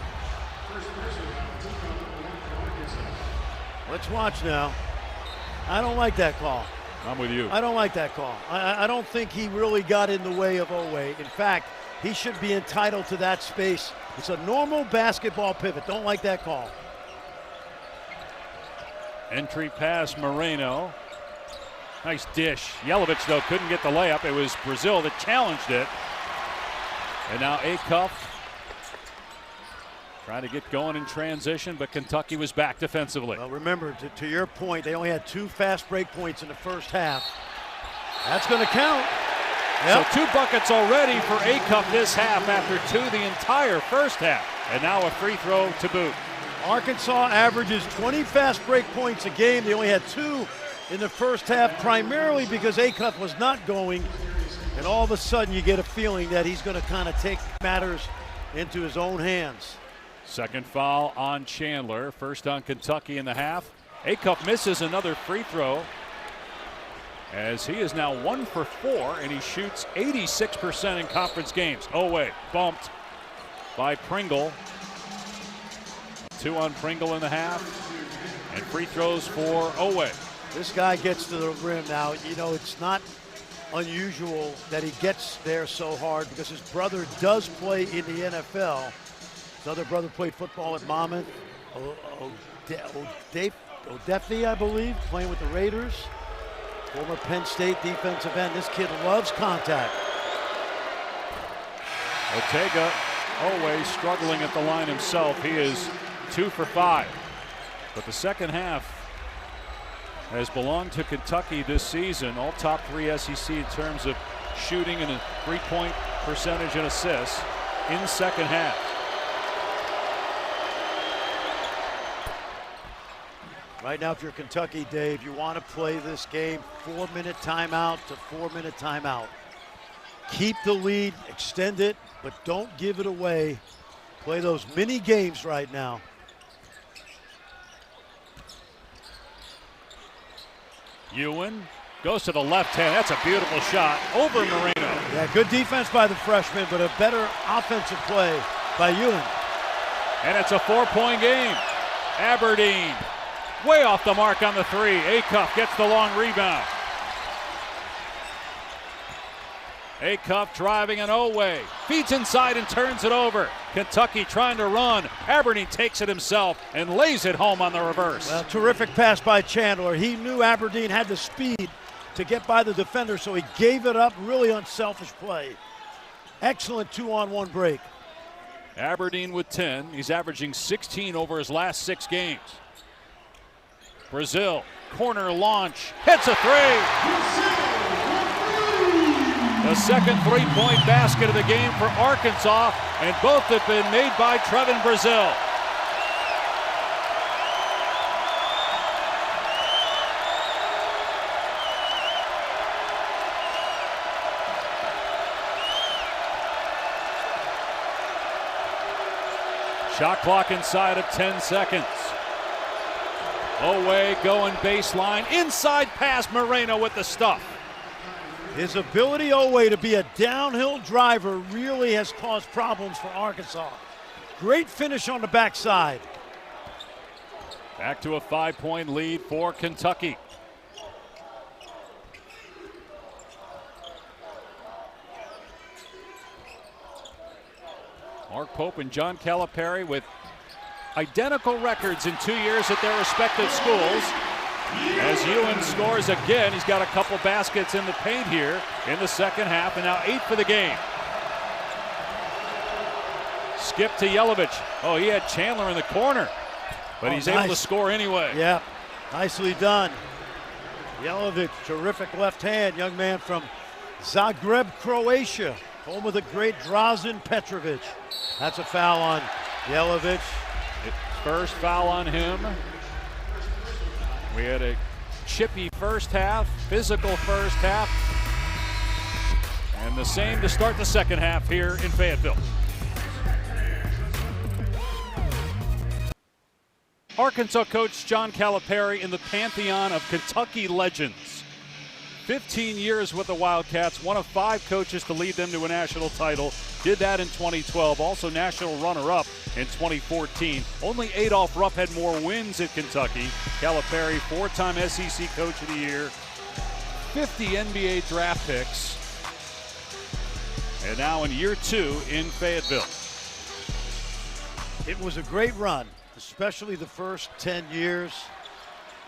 Let's watch now. I don't like that call. I'm with you. I don't like that call. I don't think he really got in the way of Oweh. In fact, He should be entitled to that space. It's a normal basketball pivot. Don't like that call. Entry pass, Moreno. Nice dish. Jelavic, though, couldn't get the layup. It was Brazil that challenged it. And now Acuff trying to get going in transition, but Kentucky was back defensively. Well, remember, to your point, they only had 2 fast break points in the first half. That's going to count. Yep. So 2 buckets already for Acuff this half after 2 the entire first half. And now a free throw to boot. Arkansas averages 20 fast break points a game. They only had 2 in the first half, primarily because Acuff was not going. And all of a sudden you get a feeling that he's going to kind of take matters into his own hands. Second foul on Chandler. First on Kentucky in the half. Acuff misses another free throw, as he is now 1 for 4, and he shoots 86% in conference games. Oweh bumped by Pringle. 2 on Pringle in the half, and free throws for Oweh. This guy gets to the rim now. You know, it's not unusual that he gets there so hard because his brother does play in the NFL. His other brother played football at Monmouth. Odefi, I believe, playing with the Raiders. Former Penn State defensive end. This kid loves contact. Ortega, Oweh struggling at the line himself. He is 2 for 5. But the second half has belonged to Kentucky this season. All top 3 SEC in terms of shooting and a 3-point percentage and assists in second half. Right now, if you're Kentucky, Dave, you want to play this game 4-minute timeout to 4-minute timeout. Keep the lead, extend it, but don't give it away. Play those mini games right now. Ewan goes to the left hand. That's a beautiful shot over Moreno. Yeah, good defense by the freshman, but a better offensive play by Ewan. And it's a 4-point game. Aberdeen way off the mark on the 3. Acuff gets the long rebound. Acuff driving an Oweh. Feeds inside and turns it over. Kentucky trying to run. Aberdeen takes it himself and lays it home on the reverse. Well, terrific pass by Chandler. He knew Aberdeen had the speed to get by the defender, so he gave it up. Really unselfish play. Excellent 2-on-1 break. Aberdeen with 10. He's averaging 16 over his last 6 games. Brazil, corner launch, hits a 3. The second 3-point basket of the game for Arkansas, and both have been made by Trevin Brazil. Shot clock inside of 10 seconds. Oweh going baseline, inside pass, Moreno with the stuff. His ability, Oweh, to be a downhill driver really has caused problems for Arkansas. Great finish on the backside. Back to a 5-point lead for Kentucky. Mark Pope and John Calipari with identical records in 2 years at their respective schools. As Ewan scores again, he's got a couple baskets in the paint here in the second half, and now 8 for the game. Skip to Jelavic. Oh, he had Chandler in the corner, but he's able to score anyway. Yeah, nicely done. Jelavic, terrific left hand, young man from Zagreb, Croatia, home of the great Drazen Petrovic. That's a foul on Jelavic. First foul on him. We had a chippy first half, physical first half, and the same to start the second half here in Fayetteville. Arkansas coach John Calipari in the pantheon of Kentucky legends. 15 years with the Wildcats, one of 5 coaches to lead them to a national title. Did that in 2012, also national runner-up in 2014. Only Adolph Rupp had more wins at Kentucky. Calipari, 4-time SEC Coach of the Year, 50 NBA draft picks, and now in year 2 in Fayetteville. It was a great run, especially the first 10 years.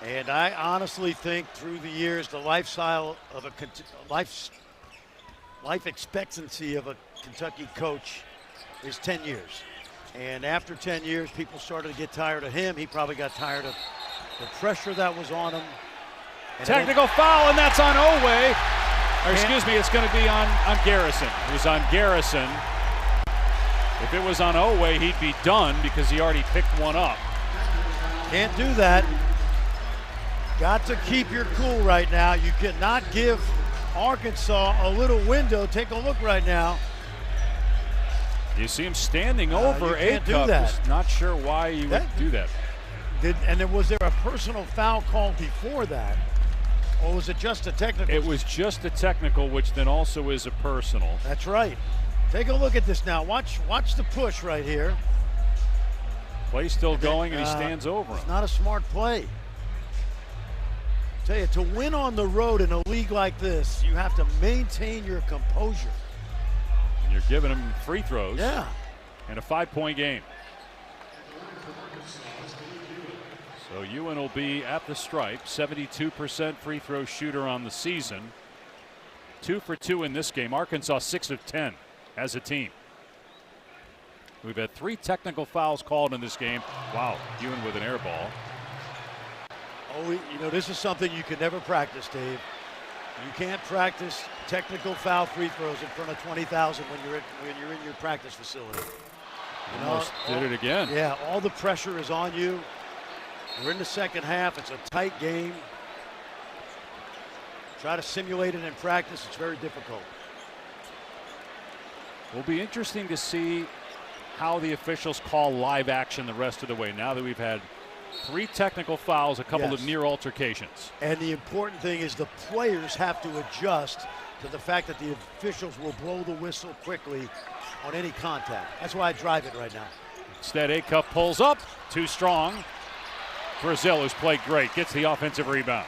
And I honestly think through the years, the lifestyle of a life expectancy of a Kentucky coach is 10 years. And after 10 years, people started to get tired of him. He probably got tired of the pressure that was on him. And technical foul, and that's on Oweh. Or excuse me, it's going to be on Garrison. It was on Garrison. If it was on Oweh, he'd be done because he already picked one up. Can't do that. Got to keep your cool right now. You cannot give Arkansas a little window. Take a look right now. You see him standing over Acuff. Just not sure why you would do that. Was there a personal foul call before that? Or was it just a technical? It was just a technical, which then also is a personal. That's right. Take a look at this now. Watch the push right here. Play still going, and he stands over him. It's not a smart play. Tell you, to win on the road in a league like this, you have to maintain your composure. And you're giving him free throws. Yeah. And a 5-point game. So Ewan will be at the stripe, 72% free throw shooter on the season. 2 for 2 in this game. Arkansas 6 of 10 as a team. We've had 3 technical fouls called in this game. Wow, Ewan with an air ball. Oh, this is something you can never practice, Dave. You can't practice technical foul free throws in front of 20,000 when you're in your practice facility. Almost did it again. Yeah, all the pressure is on you. We're in the second half. It's a tight game. Try to simulate it in practice. It's very difficult. Will be interesting to see how the officials call live action the rest of the way now that we've had 3 technical fouls, a couple of near altercations. And the important thing is the players have to adjust to the fact that the officials will blow the whistle quickly on any contact. That's why I drive it right now. Instead, Acuff pulls up, too strong. Brazil, who's played great, gets the offensive rebound.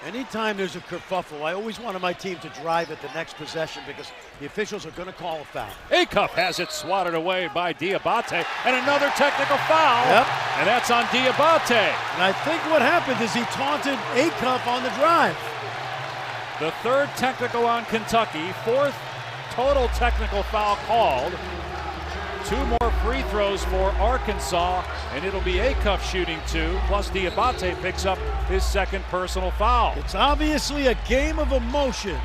Anytime there's a kerfuffle, I always wanted my team to drive at the next possession because the officials are going to call a foul. Acuff has it swatted away by Dioubate, and another technical foul. Yep. And that's on Dioubate. And I think what happened is he taunted Acuff on the drive. The 3rd technical on Kentucky, 4th total technical foul called. 2 more free throws for Arkansas, and it'll be Acuff shooting 2, plus Dioubate picks up his 2nd personal foul. It's obviously a game of emotion.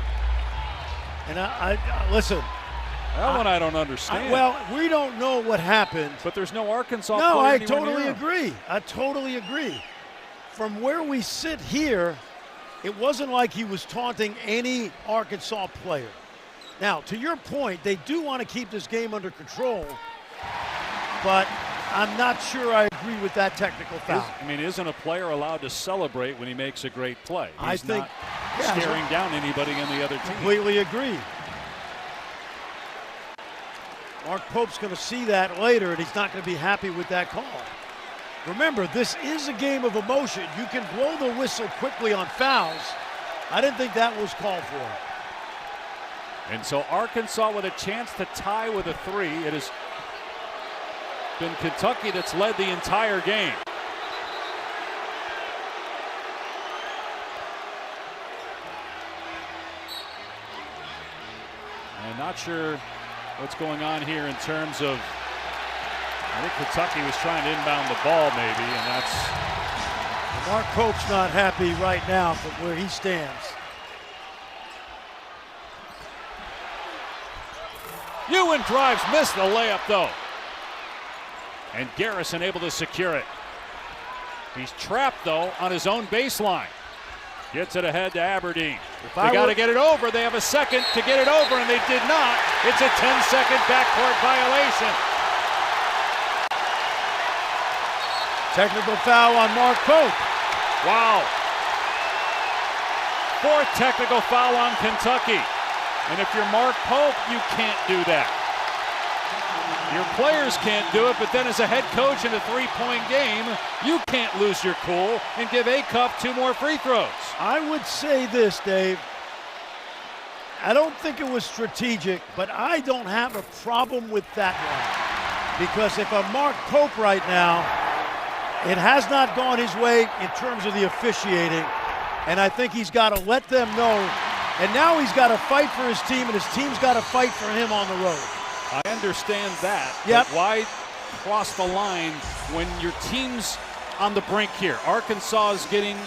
And I listen. That one I don't understand. Well, we don't know what happened. But there's no Arkansas No, player I anywhere totally near him. agree. I totally agree. From where we sit here, it wasn't like he was taunting any Arkansas player. Now, to your point, they do want to keep this game under control, but I'm not sure I agree with that technical foul. Isn't a player allowed to celebrate when he makes a great play? I think not staring down anybody on the other team. Completely agree. Mark Pope's going to see that later, and he's not going to be happy with that call. Remember, this is a game of emotion. You can blow the whistle quickly on fouls. I didn't think that was called for. And so Arkansas with a chance to tie with a 3. It has been Kentucky that's led the entire game. And not sure what's going on here in terms of, I think Kentucky was trying to inbound the ball maybe, and that's. Mark Pope's not happy right now from where he stands. Ewan drives, missed the layup though. And Garrison able to secure it. He's trapped though on his own baseline. Gets it ahead to Aberdeen. They got to get it over. They have a second to get it over, and they did not. It's a 10-second backcourt violation. Technical foul on Mark Pope. Wow. 4th technical foul on Kentucky. And if you're Mark Pope, you can't do that. Your players can't do it, but then as a head coach in a 3-point game, you can't lose your cool and give Acuff 2 more free throws. I would say this, Dave. I don't think it was strategic, but I don't have a problem with that one. Because if I'm Mark Pope right now, it has not gone his way in terms of the officiating, and I think he's got to let them know. And now he's got to fight for his team, and his team's got to fight for him on the road. I understand that, yep. But why cross the line when your team's on the brink here? Arkansas is getting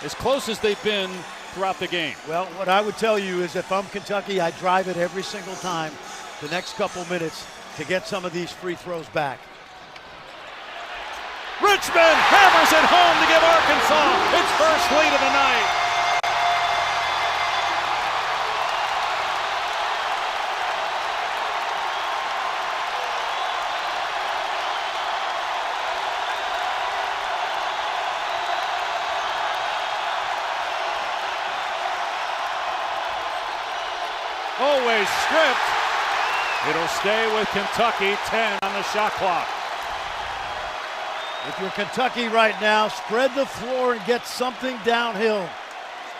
as close as they've been throughout the game. Well, what I would tell you is if I'm Kentucky, I drive it every single time the next couple minutes to get some of these free throws back. Richmond hammers it home to give Arkansas its first lead of the night. Oweh stripped. It'll stay with Kentucky, 10 on the shot clock. If you're Kentucky right now, spread the floor and get something downhill.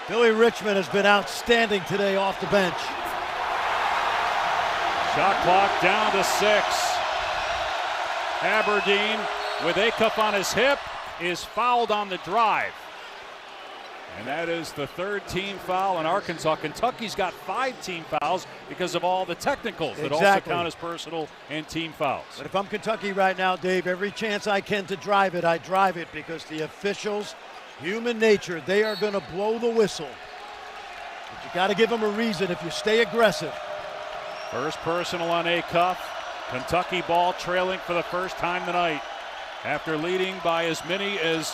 Billy Richmond has been outstanding today off the bench. Shot clock down to 6. Aberdeen, with Acuff on his hip, is fouled on the drive. And that is the third team foul in Arkansas. Kentucky's got 5 team fouls because of all the technicals that also count as personal and team fouls. But if I'm Kentucky right now, Dave, every chance I can to drive it, I drive it because the officials, human nature, they are going to blow the whistle. But you got to give them a reason if you stay aggressive. First personal on Acuff. Kentucky ball trailing for the first time tonight after leading by as many as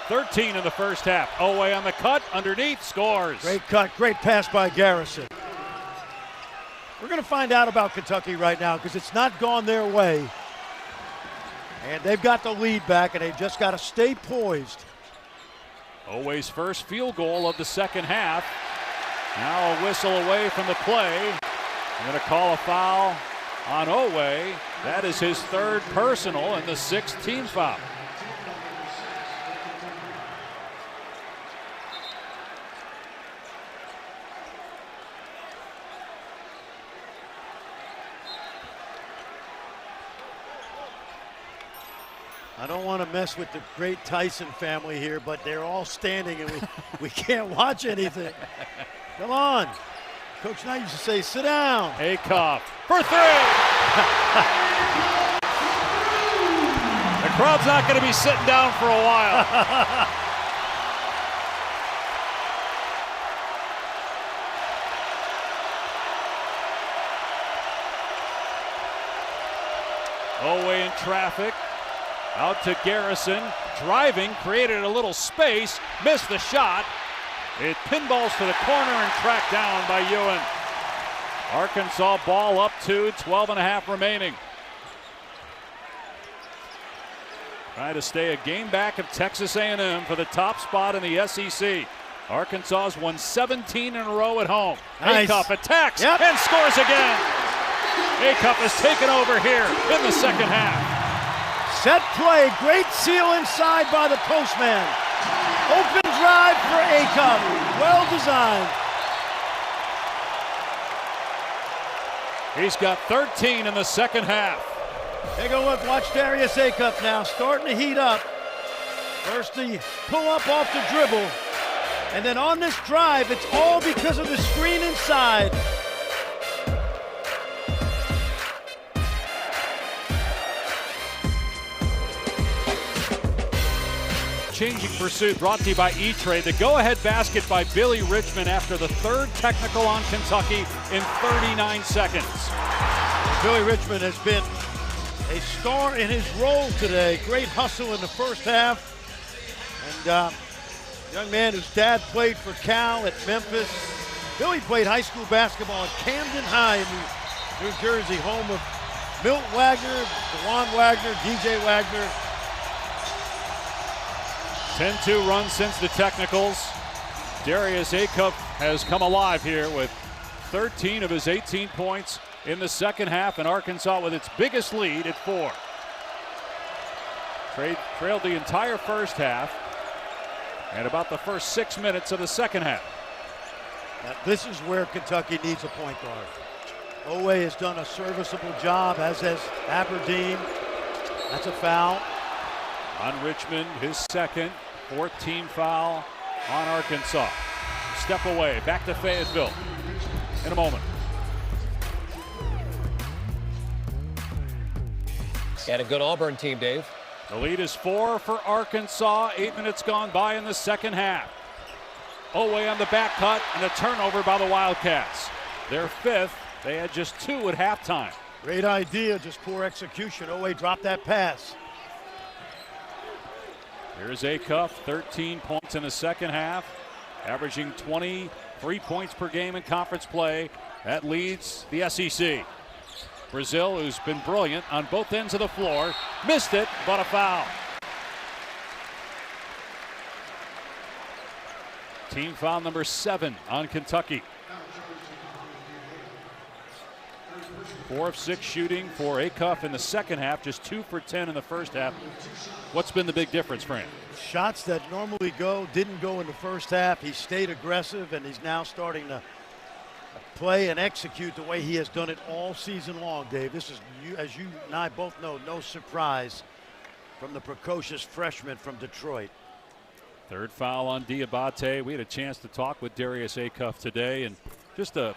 13 in the first half. Oweh on the cut, underneath, scores. Great cut, great pass by Garrison. We're going to find out about Kentucky right now because it's not gone their way. And they've got the lead back, and they've just got to stay poised. Oweh's first field goal of the second half. Now a whistle away from the play. I'm going to call a foul on Oweh. That is his third personal and the 6th team foul. I don't want to mess with the great Tyson family here, but they're all standing and we can't watch anything. Come on. Coach Knight used to say, sit down. Acuff for 3. The crowd's not going to be sitting down for a while. Oweh in traffic. Out to Garrison, driving, created a little space, missed the shot. It pinballs to the corner and tracked down by Ewan. Arkansas ball up to 12.5 remaining. Trying to stay a game back of Texas A&M for the top spot in the SEC. Arkansas's won 17 in a row at home. Nice. Acuff attacks and scores again. Acuff has taken over here in the second half. Set play, great seal inside by the postman. Open drive for Acuff, well designed. He's got 13 in the second half. Take a look, watch Darius Acuff now, starting to heat up. First the pull up off the dribble, and then on this drive, it's all because of the screen inside. Changing pursuit brought to you by E-Trade. The go-ahead basket by Billy Richmond after the third technical on Kentucky in 39 seconds. Billy Richmond has been a star in his role today. Great hustle in the first half. And young man whose dad played for Cal at Memphis. Billy played high school basketball at Camden High in New Jersey, home of Milt Wagner, DeJuan Wagner, DJ Wagner. 10-2 run since the technicals. Darius Acuff has come alive here with 13 of his 18 points in the second half, and Arkansas with its biggest lead at 4. Trailed the entire first half and about the first 6 minutes of the second half. This is where Kentucky needs a point guard. Oweh has done a serviceable job, as has Aberdeen. That's a foul. On Richmond, his second, 14 foul on Arkansas. Step away, back to Fayetteville in a moment. And a good Auburn team, Dave. The lead is 4 for Arkansas. 8 minutes gone by in the second half. Oweh on the back cut and a turnover by the Wildcats. Their 5th. They had just 2 at halftime. Great idea, just poor execution. Oweh dropped that pass. Here's Acuff, 13 points in the second half, averaging 23 points per game in conference play. That leads the SEC. Brazil, who's been brilliant on both ends of the floor, missed it, but a foul. Team foul number 7 on Kentucky. 4 of 6 shooting for Acuff in the second half, just 2 for 10 in the first half. What's been the big difference, Fran? Shots that normally didn't go in the first half. He stayed aggressive, and he's now starting to play and execute the way he has done it all season long, Dave. This is, as you and I both know, no surprise from the precocious freshman from Detroit. Third foul on Dioubate. We had a chance to talk with Darius Acuff today, and just a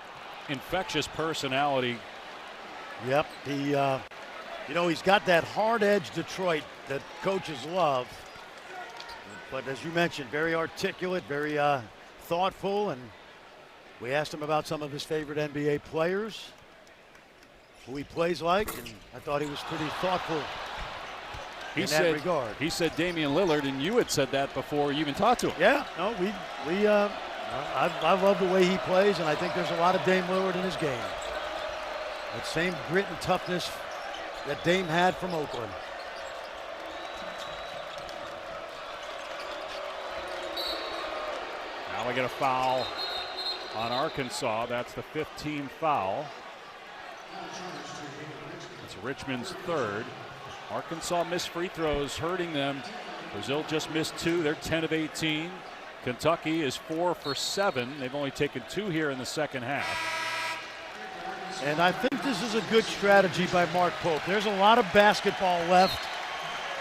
infectious personality. Yep, he's got that hard-edged Detroit that coaches love. But as you mentioned, very articulate, very thoughtful, and we asked him about some of his favorite NBA players, who he plays like, and I thought he was pretty thoughtful in that regard. He said Damian Lillard, and you had said that before you even talked to him. Yeah, no, I love the way he plays, and I think there's a lot of Dame Lillard in his game. That same grit and toughness that Dame had from Oakland. Now we get a foul on Arkansas. That's the 15th foul. That's Richmond's 3rd. Arkansas missed free throws, hurting them. Brazil just missed 2. They're 10 of 18. Kentucky is 4 for 7. They've only taken 2 here in the second half. And I think this is a good strategy by Mark Pope. There's a lot of basketball left.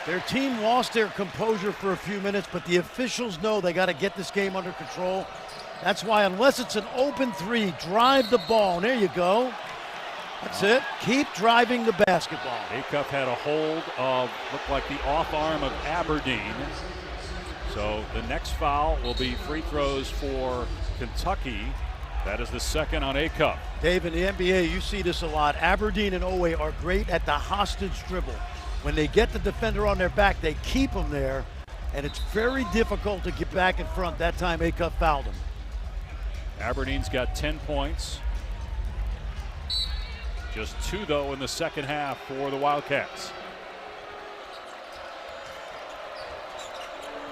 Their team lost their composure for a few minutes, but the officials know they got to get this game under control. That's why, unless it's an open 3, drive the ball. And there you go. That's it. Keep driving the basketball. Acuff had a hold of, looked like the off arm of Aberdeen. So the next foul will be free throws for Kentucky. That is the second on Acuff. Dave, in the NBA, you see this a lot. Aberdeen and Oweh are great at the hostage dribble. When they get the defender on their back, they keep him there, and it's very difficult to get back in front. That time, Acuff fouled him. Aberdeen's got 10 points. Just 2, though, in the second half for the Wildcats.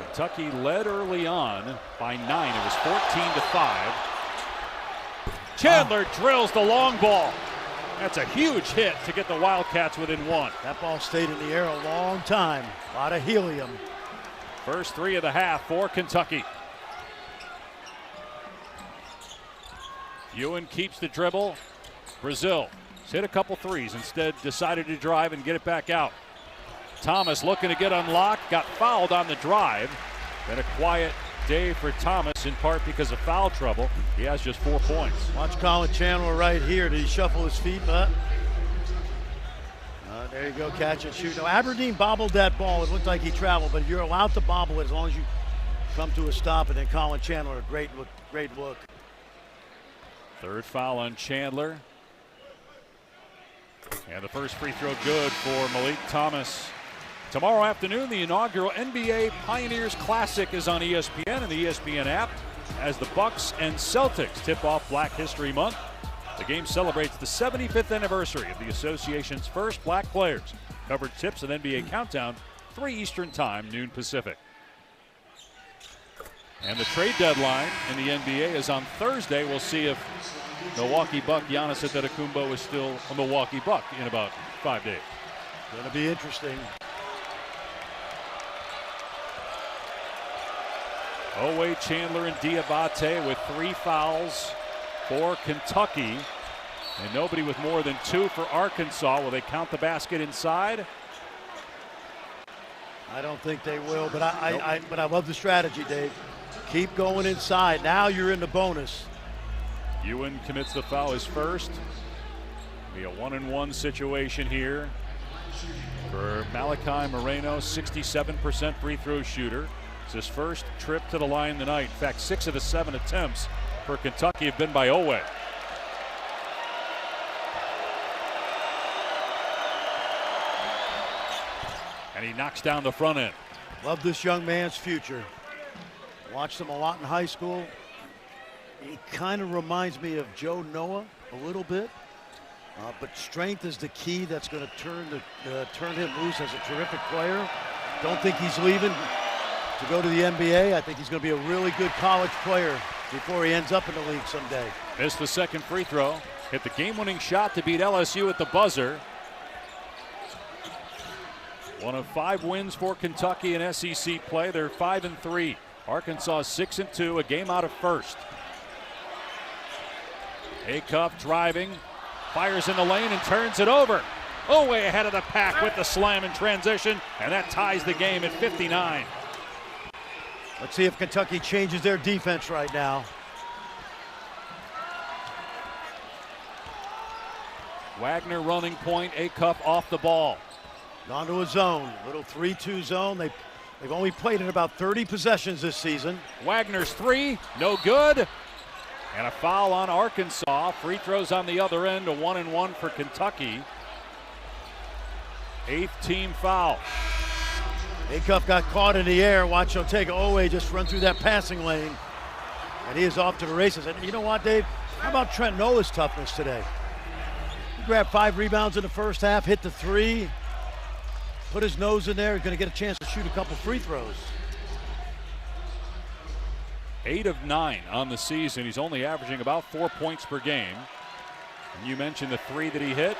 Kentucky led early on by 9. It was 14-5. Chandler drills the long ball. That's a huge hit to get the Wildcats within 1. That ball stayed in the air a long time. A lot of helium. First 3 of the half for Kentucky. Ewan keeps the dribble. Brazil hit a couple threes, instead decided to drive and get it back out. Thomas looking to get unlocked, got fouled on the drive. Been a quiet day for Thomas, in part because of foul trouble. He has just 4 points. Watch Colin Chandler right here. Did he shuffle his feet? There you go, catch and shoot. Now, Aberdeen bobbled that ball. It looked like he traveled, but you're allowed to bobble it as long as you come to a stop. And then Colin Chandler, a great look. Third foul on Chandler. And the first free throw good for Malik Thomas. Tomorrow afternoon, the inaugural NBA Pioneers Classic is on ESPN and the ESPN app as the Bucks and Celtics tip off Black History Month. The game celebrates the 75th anniversary of the association's first black players. Covered tips and NBA Countdown, 3 Eastern Time, noon Pacific. And the trade deadline in the NBA is on Thursday. We'll see if Milwaukee Buck Giannis Antetokounmpo is still a Milwaukee Buck in about 5 days. Going to be interesting. Oweh, Chandler, and Dioubate with 3 fouls for Kentucky. And nobody with more than 2 for Arkansas. Will they count the basket inside? I don't think they will, but I love the strategy, Dave. Keep going inside. Now you're in the bonus. Ewan commits the foul his first. Be a 1-and-1 situation here for Malachi Moreno, 67% free throw shooter. It's his first trip to the line tonight. In fact, 6 of the 7 attempts for Kentucky have been by Oweh. And he knocks down the front end. Love this young man's future. Watched him a lot in high school. He kind of reminds me of Joe Noah a little bit. But strength is the key that's going to turn him loose as a terrific player. Don't think he's leaving to go to the NBA. I think he's going to be a really good college player before he ends up in the league someday. Missed the second free throw. Hit the game-winning shot to beat LSU at the buzzer. One of 5 wins for Kentucky in SEC play. They're 5-3. Arkansas 6-2, a game out of first. Acuff driving, fires in the lane and turns it over. Oweh ahead of the pack with the slam in transition, and that ties the game at 59. Let's see if Kentucky changes their defense right now. Wagner running point, Acuff off the ball. Gone to a zone, little 3-2 zone. They've only played in about 30 possessions this season. Wagner's 3, no good. And a foul on Arkansas. Free throws on the other end, a 1-and-1 for Kentucky. 8th team foul. Acuff got caught in the air. Watch Oweh just run through that passing lane. And he is off to the races. And you know what, Dave? How about Trent Noah's toughness today? He grabbed 5 rebounds in the first half, hit the 3. Put his nose in there. He's going to get a chance to shoot a couple free throws. 8 of 9 on the season. He's only averaging about 4 points per game. And you mentioned the 3 that he hit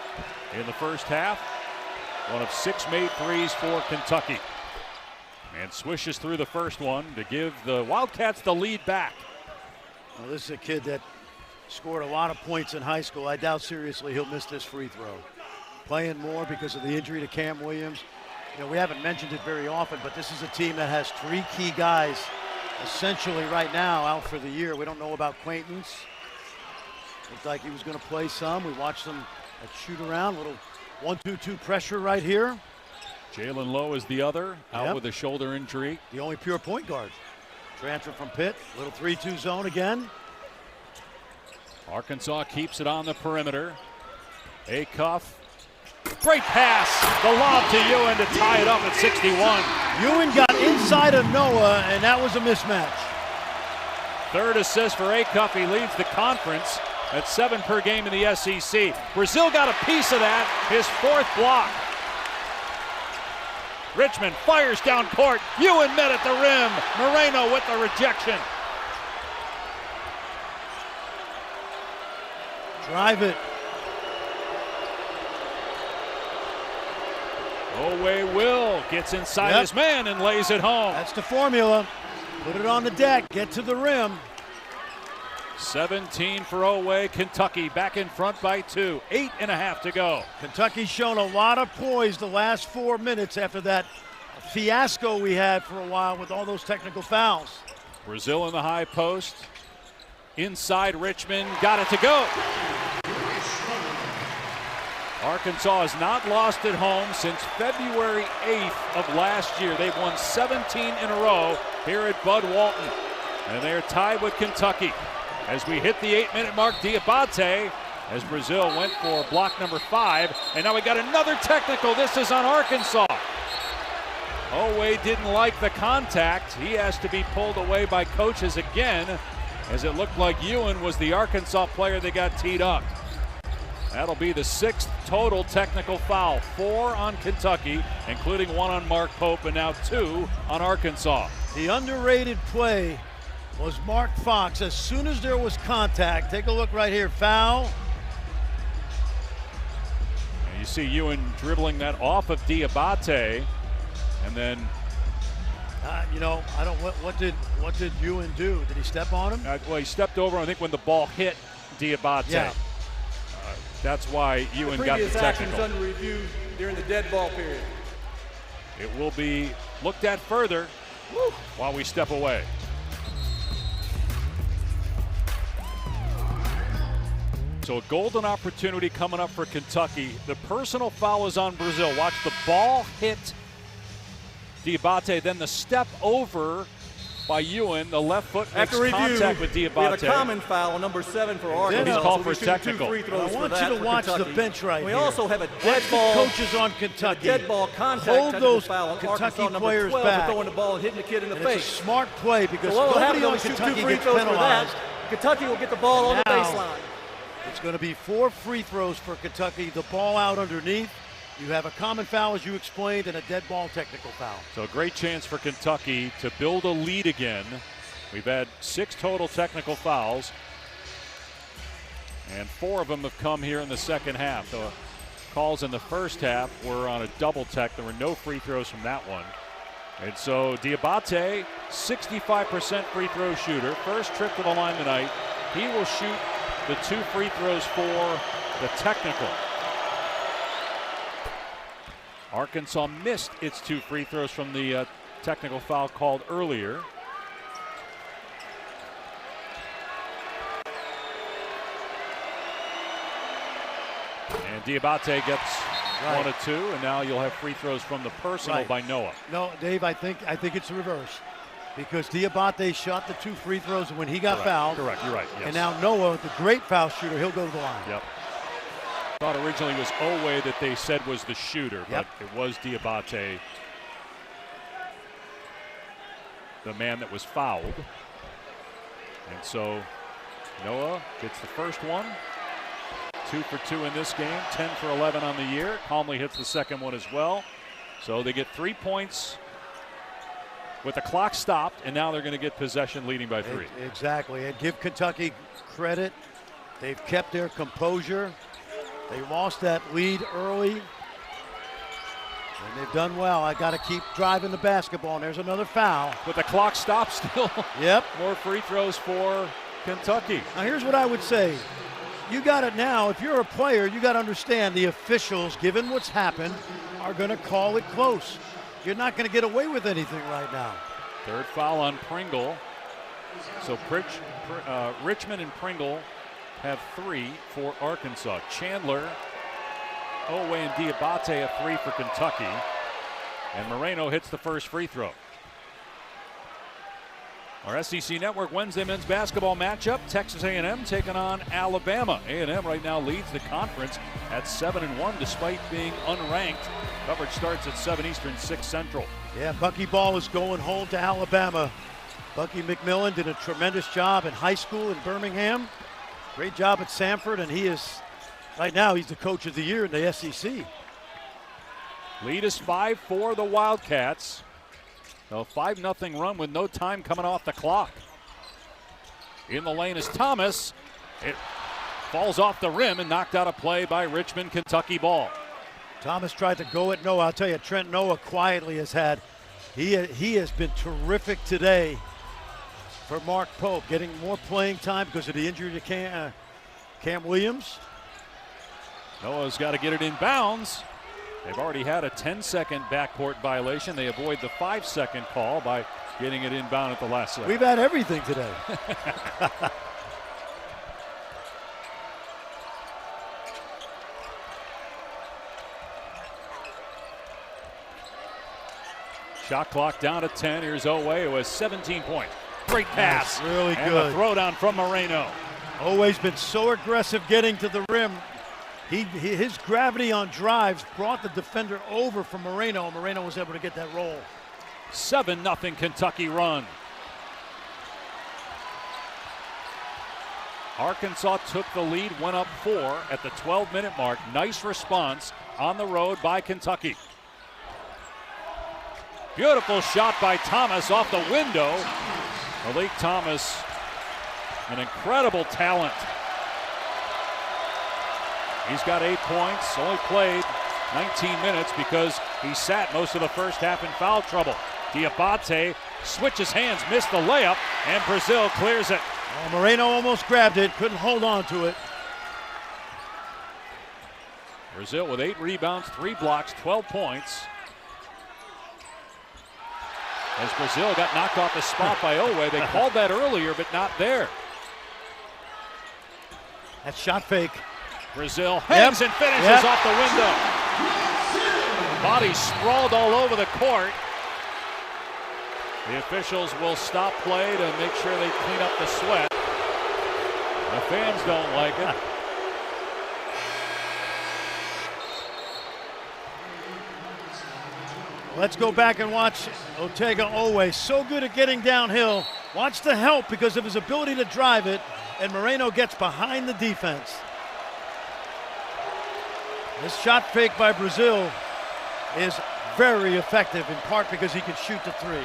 in the first half. One of 6 made threes for Kentucky. And swishes through the first one to give the Wildcats the lead back. Well, this is a kid that scored a lot of points in high school. I doubt seriously he'll miss this free throw. Playing more because of the injury to Cam Williams. You know, we haven't mentioned it very often, but this is a team that has 3 key guys essentially right now out for the year. We don't know about Quaintance. Looked like he was going to play some. We watched them at shoot around. Little 1-2-2 pressure right here. Jalen Lowe is the other, out with a shoulder injury. The only pure point guard. Transfer from Pitt. Little 3-2 zone again. Arkansas keeps it on the perimeter. Acuff. Great pass. The lob to Ewan to tie it up at 61. Ewan got inside of Noah, and that was a mismatch. 3rd assist for Acuff. He leads the conference at 7 per game in the SEC. Brazil got a piece of that. His 4th block. Richmond fires down court. Ewan met at the rim. Moreno with the rejection. Drive it. Oweh will gets inside his man and lays it home. That's the formula. Put it on the deck. Get to the rim. 17 for Oweh. Kentucky back in front by 2. 8.5 to go. Kentucky's shown a lot of poise the last 4 minutes after that fiasco we had for a while with all those technical fouls. Brazil in the high post. Inside Richmond. Got it to go. Arkansas has not lost at home since February 8th of last year. They've won 17 in a row here at Bud Walton. And they're tied with Kentucky. As we hit the 8-minute mark, Dioubate, as Brazil went for block number 5. And now we got another technical. This is on Arkansas. Oweh didn't like the contact. He has to be pulled away by coaches again, as it looked like Ewan was the Arkansas player that got teed up. That'll be the 6th total technical foul. 4 on Kentucky, including 1 on Mark Pope, and now 2 on Arkansas. The underrated play was Mark Fox. As soon as there was contact, take a look right here, foul. And you see Ewan dribbling that off of Dioubate, and then you know, I don't. What did Ewan do? Did he step on him? well, he stepped over. I think when the ball hit Dioubate. Yeah. That's why Ewing got the Previous actions technical. under review during the dead ball period. It will be looked at further while we step away. So a golden opportunity coming up for Kentucky. The personal foul is on Brazil. Watch the ball hit Dioubate, then the step over by Ewing. The left foot makes After review, contact with Dioubate. we have a common foul on number 7 for Arkansas. He's called so for we a shoot technical. 2 free throws I want for that you to for watch Kentucky. the bench right we here. also have a Watch dead the ball. coaches on Kentucky. Dead ball contact. Hold technical those foul on Kentucky Arkansas number players 12 back. for throwing the ball and hitting the kid in the And face. it's a smart play because So what will happen nobody is on we shoot 2 Kentucky free gets throws for that. penalized. Kentucky will get the ball on the Now, baseline. It's going to be 4 free throws for Kentucky. The ball out underneath. You have a common foul, as you explained, and a dead ball technical foul. So a great chance for Kentucky to build a lead again. We've had 6 total technical fouls, and 4 of them have come here in the second half. The calls in the first half were on a double tech. There were no free throws from that one. And so Dioubate, 65% free throw shooter. First trip to the line tonight. He will shoot the 2 free throws for the technical. Arkansas missed its 2 free throws from the technical foul called earlier. And Dioubate gets 1 of 2, and now you'll have free throws from the personal by Noah. No, Dave, I think it's the reverse. Because Dioubate shot the 2 free throws when he got fouled. Correct, you're right. Yes. And now Noah, the great foul shooter, he'll go to the line. Yep. Thought originally it was Oweh that they said was the shooter, but it was Dioubate, the man that was fouled. And so Noah gets the first one. 2 for 2 in this game, 10 for 11 on the year. Calmly hits the second one as well. So they get 3 points with the clock stopped, and now they're going to get possession leading by 3. Exactly, and give Kentucky credit. They've kept their composure. They lost that lead early, and they've done well. I got to keep driving the basketball, and there's another foul. With the clock stopped still. Yep. More free throws for Kentucky. Now here's what I would say. You got it now. If you're a player, you got to understand the officials, given what's happened, are going to call it close. You're not going to get away with anything right now. Third foul on Pringle. So Richmond and Pringle have 3 for Arkansas. Chandler, Oweh, and Dioubate have 3 for Kentucky. And Moreno hits the first free throw. Our SEC Network Wednesday men's basketball matchup, Texas A&M taking on Alabama. A&M right now leads the conference at 7-1 despite being unranked. Coverage starts at 7 Eastern, 6 Central. Yeah, Bucky Ball is going home to Alabama. Bucky McMillan did a tremendous job in high school in Birmingham. Great job at Samford, and he is, right now, he's the coach of the year in the SEC. Lead is 5 for the Wildcats. A 5-0 run with no time coming off the clock. In the lane is Thomas. It falls off the rim and knocked out of play by Richmond. Kentucky ball. Thomas tried to go at Noah. I'll tell you, Trent Noah quietly has had, he has been terrific today for Mark Pope, getting more playing time because of the injury to Cam Williams. Noah's got to get it in bounds. They've already had a 10-second backcourt violation. They avoid the 5-second call by getting it inbound at the last second. We've had everything today. Shot clock down to 10. Here's Oweh, who has 17 points. Great pass. That's really and good. a throwdown from Moreno. Oweh's been so aggressive getting to the rim. His gravity on drives brought the defender over from Moreno. Moreno was able to get that roll. 7-0 Kentucky run. Arkansas took the lead, went up 4 at the 12-minute mark. Nice response on the road by Kentucky. Beautiful shot by Thomas off the window. Malik Thomas, an incredible talent. He's got 8 points, only played 19 minutes because he sat most of the first half in foul trouble. Dioubate switches hands, missed the layup, and Brazil clears it. Moreno almost grabbed it, couldn't hold on to it. Brazil with 8 rebounds, 3 blocks, 12 points. As Brazil got knocked off the spot by Oweh. They called that earlier, but not there. That shot fake. Brazil hangs and finishes off the window. Body sprawled all over the court. The officials will stop play to make sure they clean up the sweat. The fans don't like it. Let's go back and watch Oweh. So good at getting downhill. Watch the help because of his ability to drive it. And Moreno gets behind the defense. This shot fake by Brazil is very effective, in part because he can shoot the 3.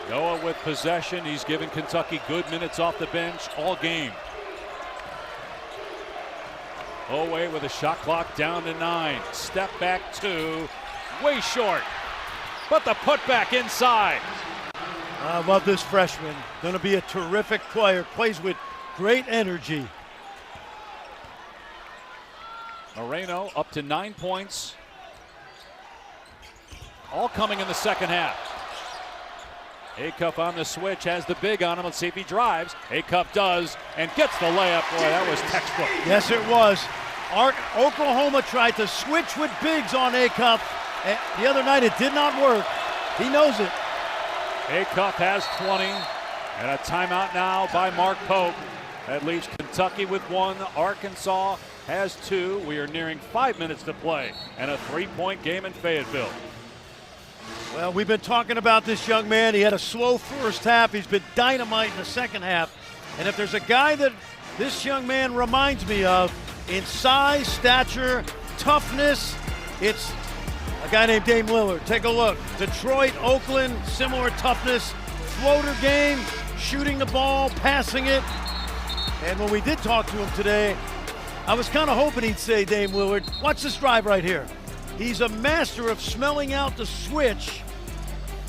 Noah with possession. He's given Kentucky good minutes off the bench all game. Oweh with a shot clock down to 9. Step back 2. Way short. But the putback inside. I love this freshman. Going to be a terrific player. Plays with great energy. Moreno up to 9 points. All coming in the second half. Acuff on the switch, has the big on him. Let's see if he drives. Acuff does and gets the layup. Boy, that was textbook. Yes, it was. Oklahoma tried to switch with bigs on Acuff. The other night it did not work. He knows it. Acuff has 20 and a timeout now by Mark Pope. That leaves Kentucky with 1. Arkansas has 2. We are nearing 5 minutes to play and a 3-point game in Fayetteville. Well, we've been talking about this young man. He had a slow first half. He's been dynamite in the second half. And if there's a guy that this young man reminds me of in size, stature, toughness, it's a guy named Dame Lillard. Take a look. Detroit, Oakland, similar toughness, floater game, shooting the ball, passing it. And when we did talk to him today, I was kind of hoping he'd say Dame Lillard. Watch this drive right here. He's a master of smelling out the switch.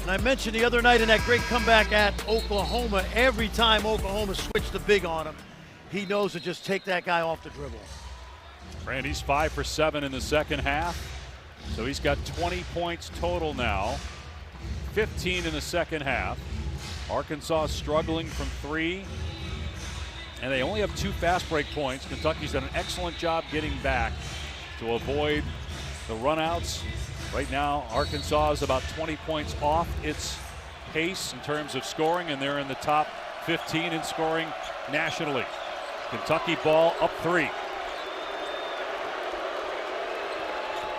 And I mentioned the other night in that great comeback at Oklahoma, every time Oklahoma switched the big on him, he knows to just take that guy off the dribble. Randy's 5 for 7 in the second half. So he's got 20 points total now. 15 in the second half. Arkansas struggling from 3. And they only have 2 fast break points. Kentucky's done an excellent job getting back to avoid the runouts. Right now, Arkansas is about 20 points off its pace in terms of scoring, and they're in the top 15 in scoring nationally. Kentucky ball up 3.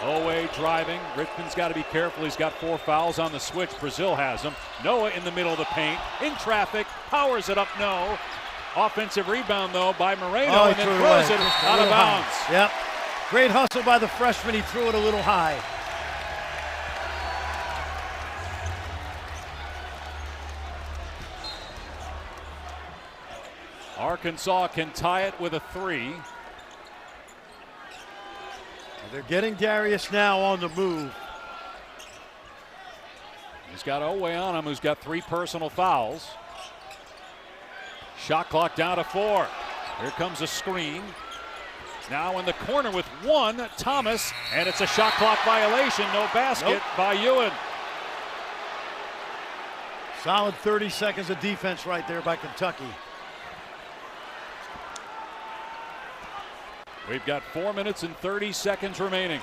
Oweh driving. Richmond's got to be careful. He's got 4 fouls on the switch. Brazil has them. Noah in the middle of the paint. In traffic. Powers it up. No. Offensive rebound, though, by Moreno, and then throws it out of bounds. Yep. Great hustle by the freshman. He threw it a little high. Arkansas can tie it with a 3. They're getting Darius now on the move. He's got Oweh on him, who's got 3 personal fouls. Shot clock down to 4. Here comes a screen. Now in the corner with 1, Thomas, and it's a shot clock violation. No basket by Ewan. Solid 30 seconds of defense right there by Kentucky. We've got 4 minutes and 30 seconds remaining.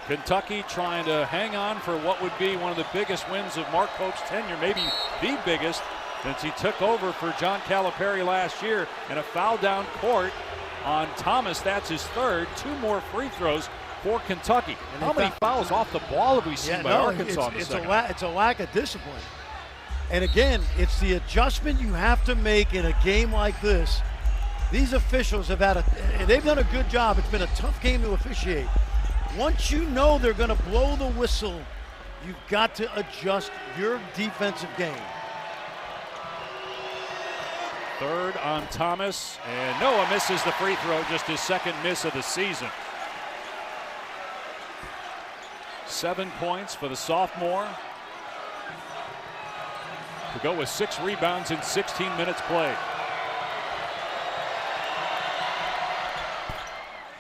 Kentucky trying to hang on for what would be one of the biggest wins of Mark Pope's tenure, maybe the biggest since he took over for John Calipari last year. And a foul down court on Thomas. That's his 3rd. 2 more free throws for Kentucky. And how many fouls off the ball have we seen by Arkansas in the second half? It's a lack of discipline. And again, it's the adjustment you have to make in a game like this. These officials have they've done a good job. It's been a tough game to officiate. Once you know they're going to blow the whistle, you've got to adjust your defensive game. 3rd on Thomas, and Noah misses the free throw, just his 2nd miss of the season. 7 points for the sophomore. to go with 6 rebounds in 16 minutes played.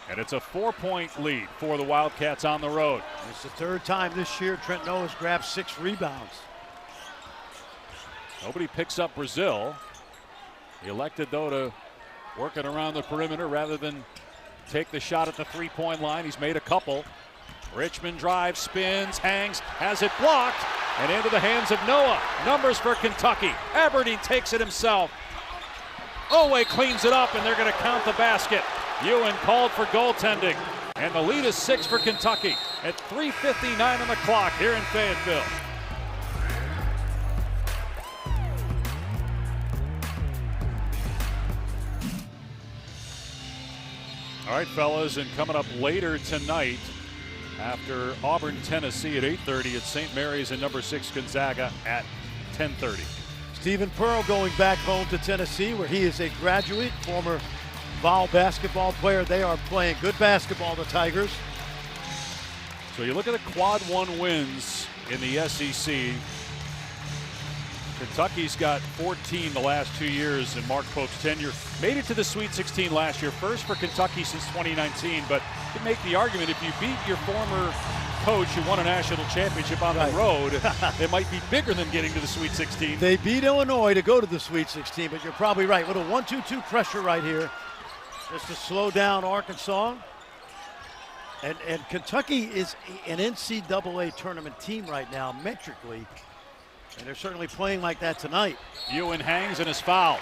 And it's a 4-point lead for the Wildcats on the road. It's the 3rd time this year Trent Noah's grabbed 6 rebounds. Nobody picks up Brazil. He elected, though, to work it around the perimeter rather than take the shot at the 3-point line. He's made a couple. Richmond drives, spins, hangs, has it blocked, and into the hands of Noah. Numbers for Kentucky. Aberdeen takes it himself. Oweh cleans it up, and they're going to count the basket. Ewan called for goaltending, and the lead is 6 for Kentucky at 3:59 on the clock here in Fayetteville. All right, fellas, and coming up later tonight after Auburn, Tennessee at 8:30 at St. Mary's and number 6 Gonzaga at 10:30. Stephen Pearl going back home to Tennessee, where he is a graduate, former Vol basketball player. They are playing good basketball, the Tigers. So you look at the quad 1 wins in the SEC. Kentucky's got 14 the last 2 years in Mark Pope's tenure. Made it to the Sweet 16 last year. First for Kentucky since 2019. But you can make the argument if you beat your former coach who won a national championship on the road, it might be bigger than getting to the Sweet 16. They beat Illinois to go to the Sweet 16, but you're probably right. Little 1-2-2 pressure right here, just to slow down Arkansas. And Kentucky is an NCAA tournament team right now, metrically. And they're certainly playing like that tonight. Ewan hangs and is fouled.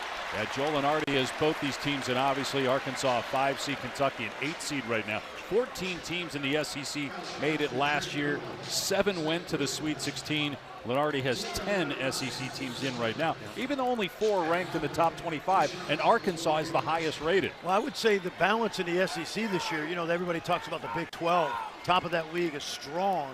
Joel Lenardi has both these teams, and obviously Arkansas 5 seed, Kentucky an 8 seed right now. 14 teams in the SEC made it last year. 7 went to the Sweet 16. Lenardi has 10 SEC teams in right now, even though only 4 ranked in the top 25, and Arkansas is the highest rated. Well, I would say the balance in the SEC this year, you know, everybody talks about the Big 12. Top of that league is strong,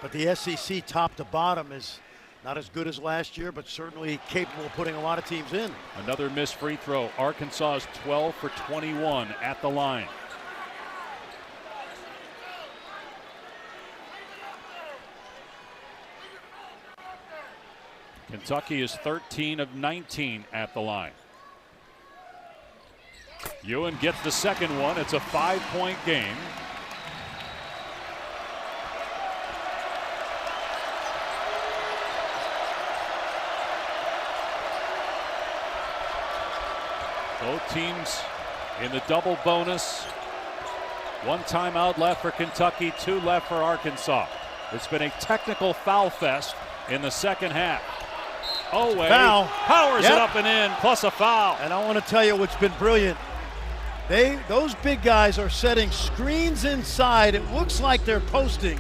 but the SEC top to bottom is not as good as last year, but certainly capable of putting a lot of teams in. Another missed free throw. Arkansas is 12 for 21 at the line. Kentucky is 13 of 19 at the line. Ewan gets the second one. It's a 5-point game. Both teams in the double bonus. 1 timeout left for Kentucky, 2 left for Arkansas. It's been a technical foul fest in the second half. Oweh powers it up and in, plus a foul. And I want to tell you what's been brilliant. Those big guys are setting screens inside. It looks like they're posting,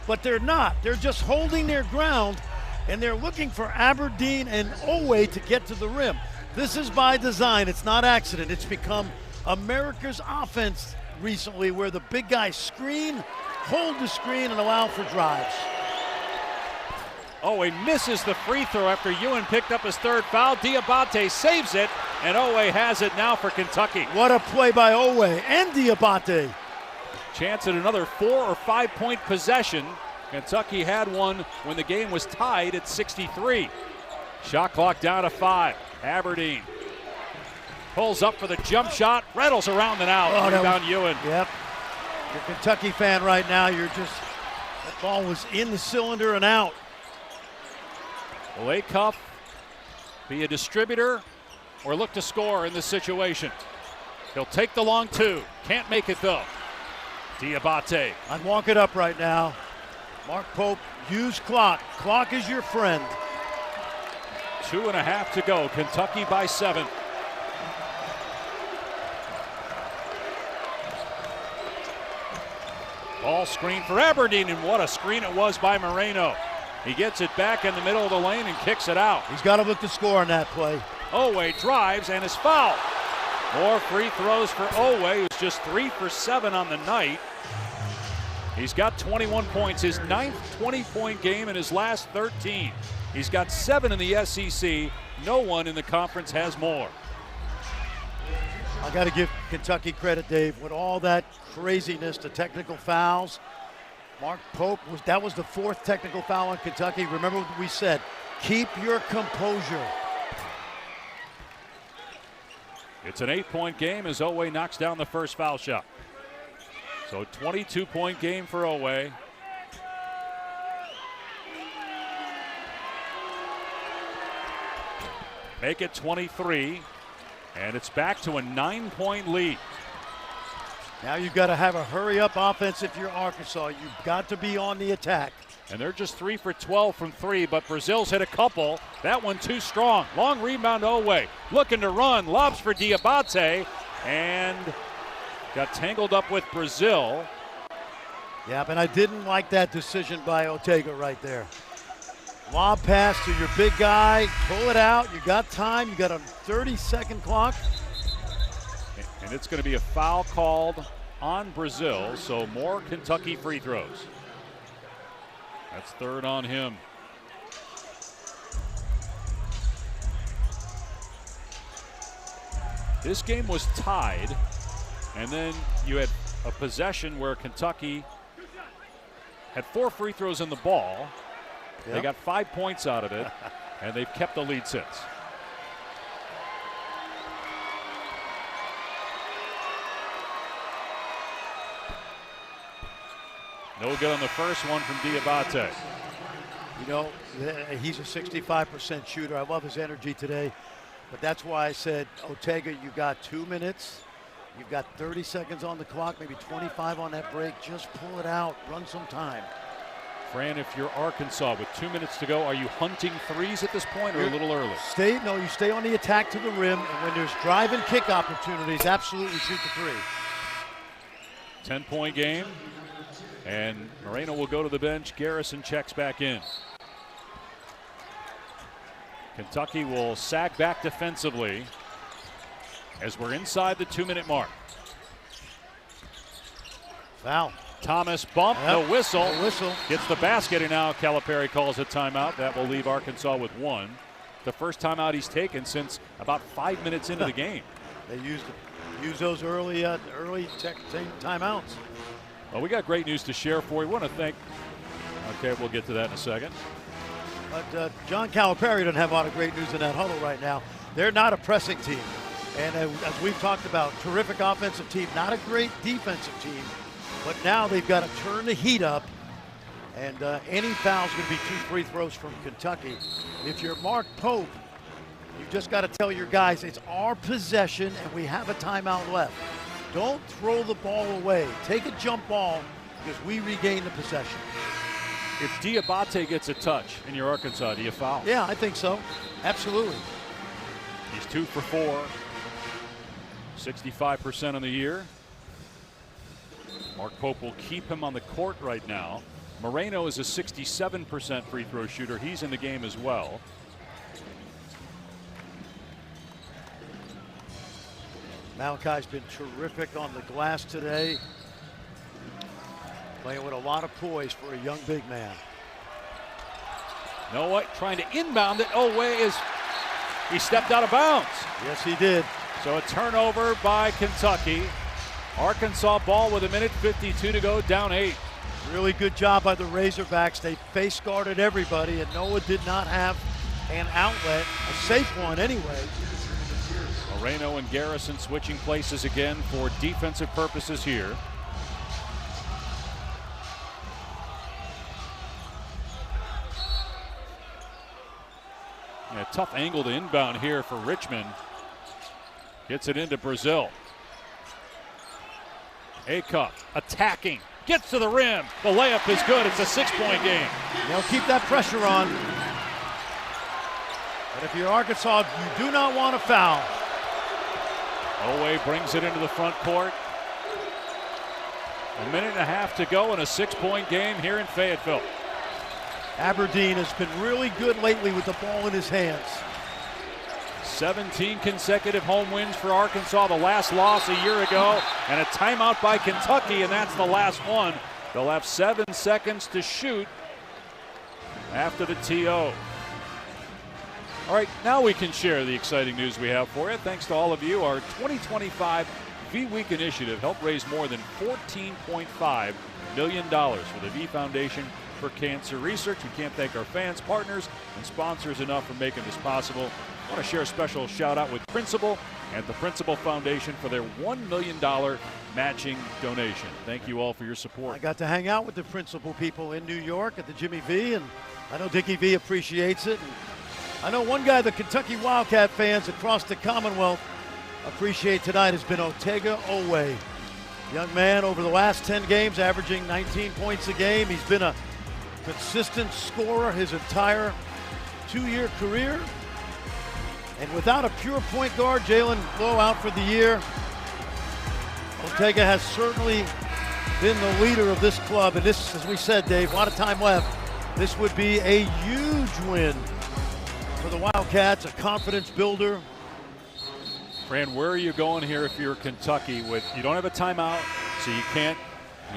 but they're not. They're just holding their ground, and they're looking for Aberdeen and Oweh to get to the rim. This is by design. It's not accident. It's become America's offense recently, where the big guys screen, hold the screen, and allow for drives. Oweh misses the free throw after Ewan picked up his 3rd foul. Dioubate saves it, and Oweh has it now for Kentucky. What a play by Oweh and Dioubate. Chance at another 4 or 5 point possession. Kentucky had one when the game was tied at 63. Shot clock down to 5. Aberdeen pulls up for the jump shot, rattles around and out. Rebound Ewan. Yep. You're a Kentucky fan right now. That ball was in the cylinder and out. Will Acuff be a distributor or look to score in this situation? He'll take the long 2. Can't make it though. Dioubate. I'd walk it up right now. Mark Pope, use clock. Clock is your friend. 2.5 to go. Kentucky by 7. Ball screen for Aberdeen, and what a screen it was by Moreno. He gets it back in the middle of the lane and kicks it out. He's got to look to score on that play. Oweh drives and is fouled. More free throws for Oweh, who's just 3 for 7 on the night. He's got 21 points, his 9th 20-point game in his last 13. He's got 7 in the SEC. No one in the conference has more. I got to give Kentucky credit, Dave, with all that craziness, the technical fouls. Mark Pope, that was the 4th technical foul on Kentucky. Remember what we said, Keep your composure. It's an 8-point game as Oweh knocks down the first foul shot. So 22-point game for Oweh. Make it 23, and it's back to a 9-point lead. Now you've got to have a hurry-up offense if you're Arkansas. You've got to be on the attack. And they're just 3 for 12 from 3, but Brazil's hit a couple. That one too strong. Long rebound Oweh. Looking to run. Lobs for Dioubate. And got tangled up with Brazil. Yeah, but I didn't like that decision by Ortega right there. Lob pass to your big guy. Pull it out. You got time. You got a 30-second clock. And it's going to be a foul called on Brazil, so more Kentucky free throws. That's third on him. This game was tied, and then you had a possession where Kentucky had 4 free throws in the ball. Yep. They got 5 points out of it, and they've kept the lead since. No good on the first one from Dioubate. You know, he's a 65% shooter. I love his energy today. But that's why I said, Ortega, you got 2 minutes. You've got 30 seconds on the clock, maybe 25 on that break. Just pull it out. Run some time. Fran, if you're Arkansas with 2 minutes to go, are you hunting threes at this point or a little early? You stay on the attack to the rim. And when there's drive and kick opportunities, absolutely shoot the 3. 10-point game. And Moreno will go to the bench. Garrison checks back in. Kentucky will sag back defensively as we're inside the 2-minute mark. Foul. Thomas bump, the whistle. The whistle. Gets the basket, and now Calipari calls a timeout. That will leave Arkansas with 1. The first timeout he's taken since about 5 minutes into the game. They use those early timeouts. Well, we got great news to share for you. We want to thank. Okay, we'll get to that in a second. But John Calipari doesn't have a lot of great news in that huddle right now. They're not a pressing team. And as we've talked about, terrific offensive team, not a great defensive team. But now they've got to turn the heat up. And any foul is going to be 2 free throws from Kentucky. If you're Mark Pope, you've just got to tell your guys it's our possession and we have a timeout left. Don't throw the ball away. Take a jump ball because we regain the possession. If Dioubate gets a touch and you're Arkansas, do you foul? Yeah, I think so. Absolutely. He's 2 for 4. 65% on the year. Mark Pope will keep him on the court right now. Moreno is a 67% free throw shooter. He's in the game as well. Malachi's been terrific on the glass today. Playing with a lot of poise for a young big man. Know what? Trying to inbound it. Oweh he stepped out of bounds. Yes, he did. So a turnover by Kentucky. Arkansas ball with 1:52 to go, down 8. Really good job by the Razorbacks. They face guarded everybody, and Noah did not have an outlet, a safe one anyway. Moreno and Garrison switching places again for defensive purposes here. A tough angle to inbound here for Richmond. Gets it into Brazil. Acuff attacking. Gets to the rim. The layup is good. It's a 6-point game. They'll keep that pressure on. But if you're Arkansas, you do not want to foul. Oweh brings it into the front court. 1.5 minutes to go in a 6-point game here in Fayetteville. Aberdeen has been really good lately with the ball in his hands. 17 consecutive home wins for Arkansas. The last loss a year ago, and a timeout by Kentucky, and that's the last one. They'll have 7 seconds to shoot after the TO. All right, now we can share the exciting news we have for you. Thanks to all of you. Our 2025 V-Week initiative helped raise more than $14.5 million for the V Foundation for Cancer Research. We can't thank our fans, partners, and sponsors enough for making this possible. I want to share a special shout out with Principal and the Principal Foundation for their $1 million matching donation. Thank you all for your support. I got to hang out with the Principal people in New York at the Jimmy V, and I know Dickie V appreciates it. And I know one guy the Kentucky Wildcat fans across the Commonwealth appreciate tonight has been Oweh. Young man over the last 10 games averaging 19 points a game. He's been a consistent scorer his entire 2-year career. And without a pure point guard, Jalen Lowe out for the year, Ortega has certainly been the leader of this club. And this, as we said, Dave, a lot of time left. This would be a huge win for the Wildcats, a confidence builder. Fran, where are you going here if you're Kentucky? You don't have a timeout, so you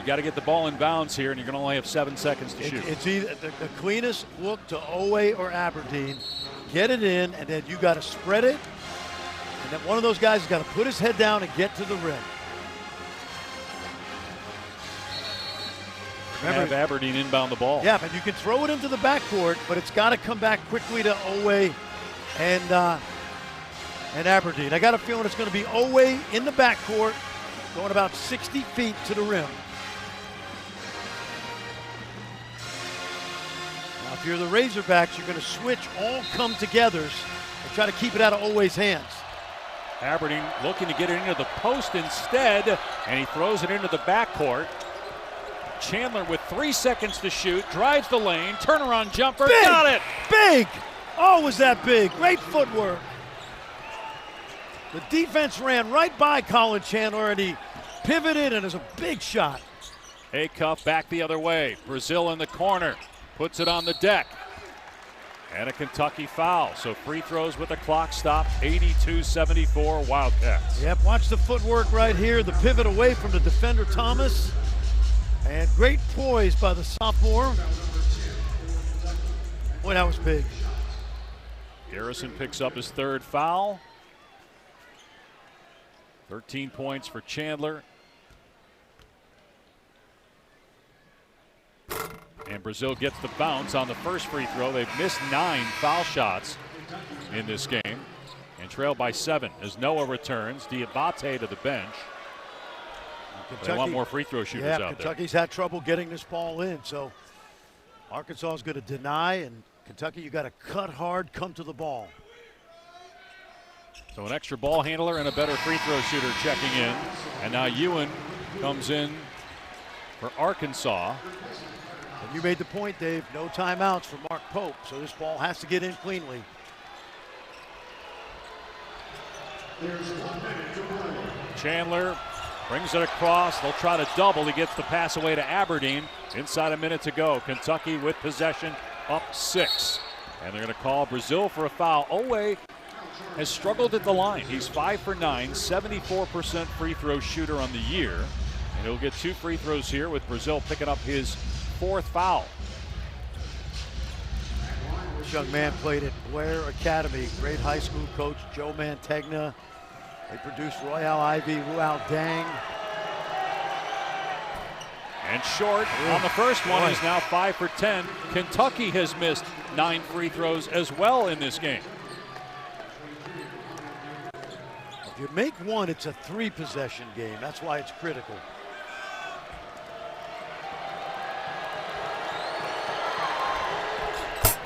got to get the ball in bounds here, and you're going to only have 7 seconds to shoot. It's either the cleanest look to Oweh or Aberdeen. Get it in, and then you got to spread it. And then one of those guys has got to put his head down and get to the rim. Remember, have Aberdeen inbound the ball. Yeah, but you can throw it into the backcourt, but it's got to come back quickly to Oweh and Aberdeen. I got a feeling it's going to be Oweh in the backcourt, going about 60 feet to the rim. Now, if you're the Razorbacks, you're going to switch all come-togethers and try to keep it out of Oweh's hands. Aberdeen looking to get it into the post instead, and he throws it into the backcourt. Chandler with 3 seconds to shoot, drives the lane, turnaround jumper, big, got it! Big! Oh, was that big? Great footwork. The defense ran right by Colin Chandler, and he pivoted, and it's a big shot. Acuff back the other way. Brazil in the corner, puts it on the deck. And a Kentucky foul, so free throws with the clock stopped, 82-74 Wildcats. Yep, watch the footwork right here, the pivot away from the defender Thomas. And great poise by the sophomore. Boy, that was big. Garrison picks up his 3rd foul. 13 points for Chandler. And Brazil gets the bounce on the first free throw. They've missed 9 foul shots in this game and trailed by 7 as Noah returns. Dioubate to the bench. They want more free throw shooters out there. Kentucky's had trouble getting this ball in, so Arkansas is going to deny, and Kentucky, you got to cut hard, come to the ball. So an extra ball handler and a better free throw shooter checking in. And now Ewan comes in for Arkansas. And you made the point, Dave, no timeouts for Mark Pope, so this ball has to get in cleanly. Chandler brings it across. They'll try to double. He gets the pass away to Aberdeen. Inside a minute to go. Kentucky with possession, up 6. And they're going to call Brazil for a foul. Oweh has struggled at the line. He's 5 for 9, 74% free throw shooter on the year. And he'll get 2 free throws here with Brazil picking up his 4th foul. This young man played at Blair Academy. Great high school coach, Joe Mantegna. They produced Royale Ivy, Rual Dang. And short on the first one is now 5 for 10. Kentucky has missed 9 free throws as well in this game. If you make one, it's a 3-possession game. That's why it's critical.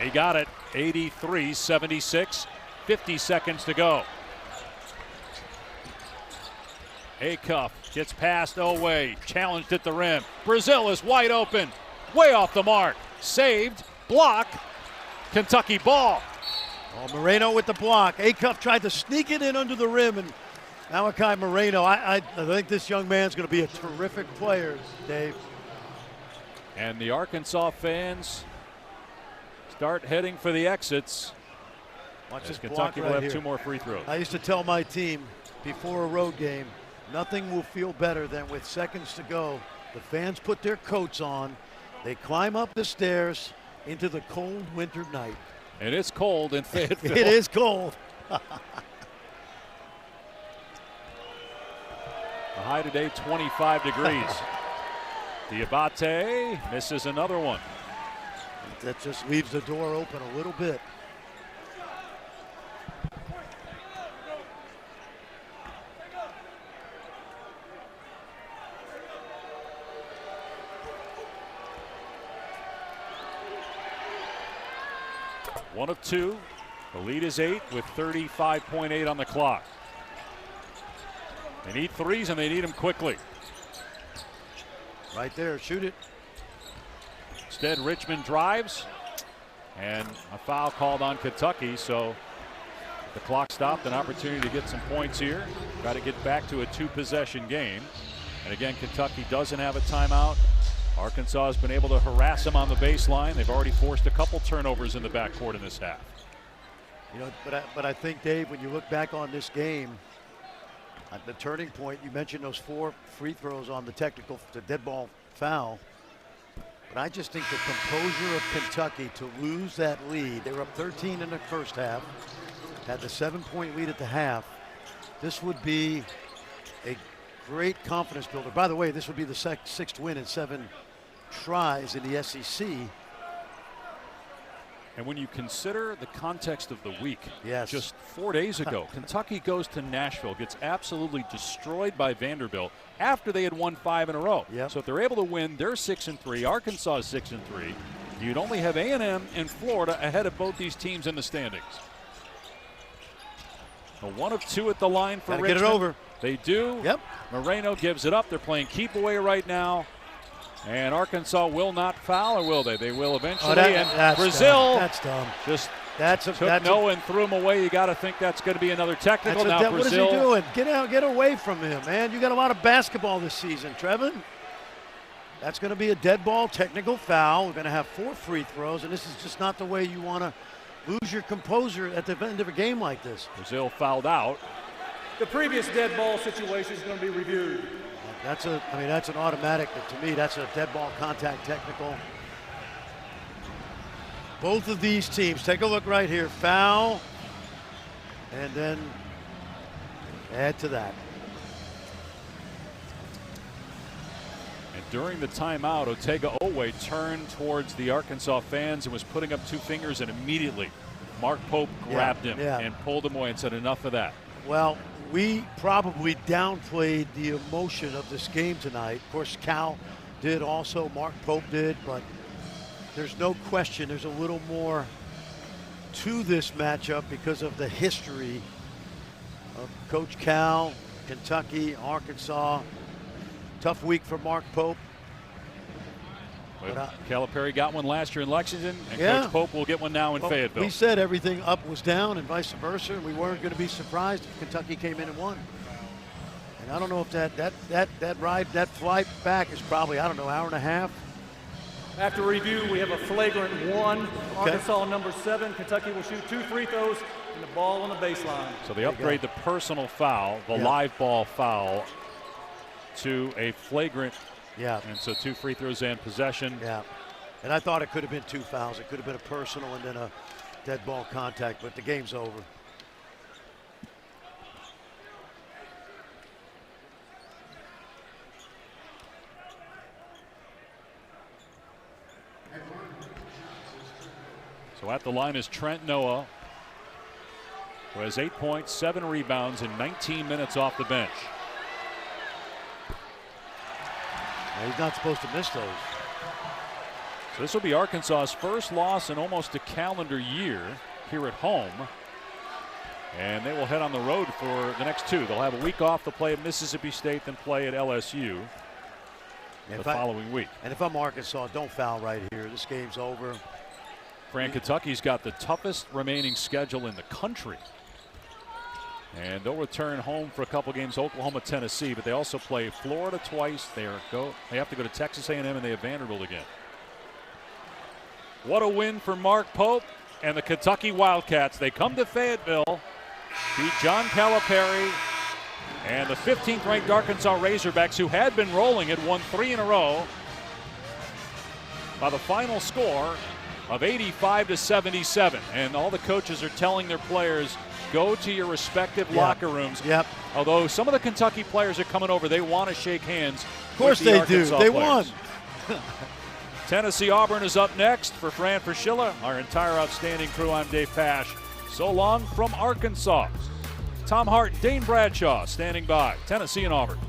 He got it, 83-76, 50 seconds to go. Acuff gets past Oweh, challenged at the rim. Brazil is wide open, way off the mark. Saved, block, Kentucky ball. Oh, Moreno with the block. Acuff tried to sneak it in under the rim, and Malachi Moreno, I think this young man's going to be a terrific player, Dave. And the Arkansas fans start heading for the exits. Watch this Kentucky block will right have here. 2 more free throws. I used to tell my team before a road game, nothing will feel better than with seconds to go. The fans put their coats on, they climb up the stairs into the cold winter night. And it's cold in Fayetteville. It is cold. The high today, 25 degrees. Dioubate misses another one. That just leaves the door open a little bit. One of two. The lead is 8 with 35.8 on the clock. They need threes and they need them quickly. Right there, shoot it. Instead, Richmond drives, and a foul called on Kentucky, so the clock stopped. An opportunity to get some points here. Got to get back to a 2-possession game. And again, Kentucky doesn't have a timeout. Arkansas has been able to harass them on the baseline. They've already forced a couple turnovers in the backcourt in this half. You know, but I think, Dave, when you look back on this game, at the turning point, you mentioned those 4 free throws on the dead ball foul. But I just think the composure of Kentucky to lose that lead, they were up 13 in the first half, had the 7-point lead at the half. This would be a great confidence builder. By the way, this would be the 6th win in 7 tries in the SEC. And when you consider the context of the week, yes, just 4 days ago, Kentucky goes to Nashville, gets absolutely destroyed by Vanderbilt after they had won 5 in a row. Yep. So if they're able to win, they're 6-3. Arkansas is 6-3. You'd only have A&M and Florida ahead of both these teams in the standings. A 1 of 2 at the line for Richmond. Get it over. They do. Yep. Moreno gives it up. They're playing keep away right now. And Arkansas will not foul, or will they? They will eventually. That's Brazil dumb. That's dumb. Just took Noah and threw him away. You got to think that's going to be another technical. Now what is he doing? Get away from him, man. You got a lot of basketball this season, Trevin. That's going to be a dead ball technical foul. We're going to have 4 free throws, and this is just not the way you want to lose your composure at the end of a game like this. Brazil fouled out. The previous dead ball situation is going to be reviewed. That's an automatic, but to me, that's a dead ball contact technical. Both of these teams, take a look right here, foul, and then add to that. And during the timeout, Oweh turned towards the Arkansas fans and was putting up 2 fingers, and immediately Mark Pope grabbed him and pulled him away and said, enough of that. Well, we probably downplayed the emotion of this game tonight. Of course, Cal did also, Mark Pope did, but there's no question there's a little more to this matchup because of the history of Coach Cal, Kentucky, Arkansas. Tough week for Mark Pope. But Calipari got one last year in Lexington, and Coach Pope will get one now in Fayetteville. We said everything up was down and vice versa, and we weren't going to be surprised if Kentucky came in and won. And I don't know if that flight back is probably, I don't know, hour and a half. After review, we have a flagrant 1. Arkansas number 7. Kentucky will shoot 2 free throws and the ball on the baseline. So they upgrade the personal foul, the live ball foul, to a flagrant. Yeah. And so 2 free throws and possession. Yeah. And I thought it could have been 2 fouls. It could have been a personal and then a dead ball contact, but the game's over. So at the line is Trent Noah, who has 8 points, 7 rebounds, and 19 minutes off the bench. He's not supposed to miss those. So this will be Arkansas's first loss in almost a calendar year here at home. And they will head on the road for the next 2. They'll have a week off to play at Mississippi State, then play at LSU the following week. And if I'm Arkansas, don't foul right here. This game's over. Fran, Kentucky's got the toughest remaining schedule in the country. And they'll return home for a couple games, Oklahoma, Tennessee, but they also play Florida twice. They have to go to Texas A&M, and they have Vanderbilt again. What a win for Mark Pope and the Kentucky Wildcats. They come to Fayetteville, beat John Calipari and the 15th ranked Arkansas Razorbacks, who had been rolling, had won 3 in a row by the final score of 85-77. And all the coaches are telling their players, go to your respective locker rooms. Yep. Although some of the Kentucky players are coming over, they want to shake hands. Of course they do. They won. Tennessee-Auburn is up next. For Fran Fraschilla, our entire outstanding crew, I'm Dave Pasch. So long from Arkansas. Tom Hart and Dane Bradshaw standing by. Tennessee and Auburn.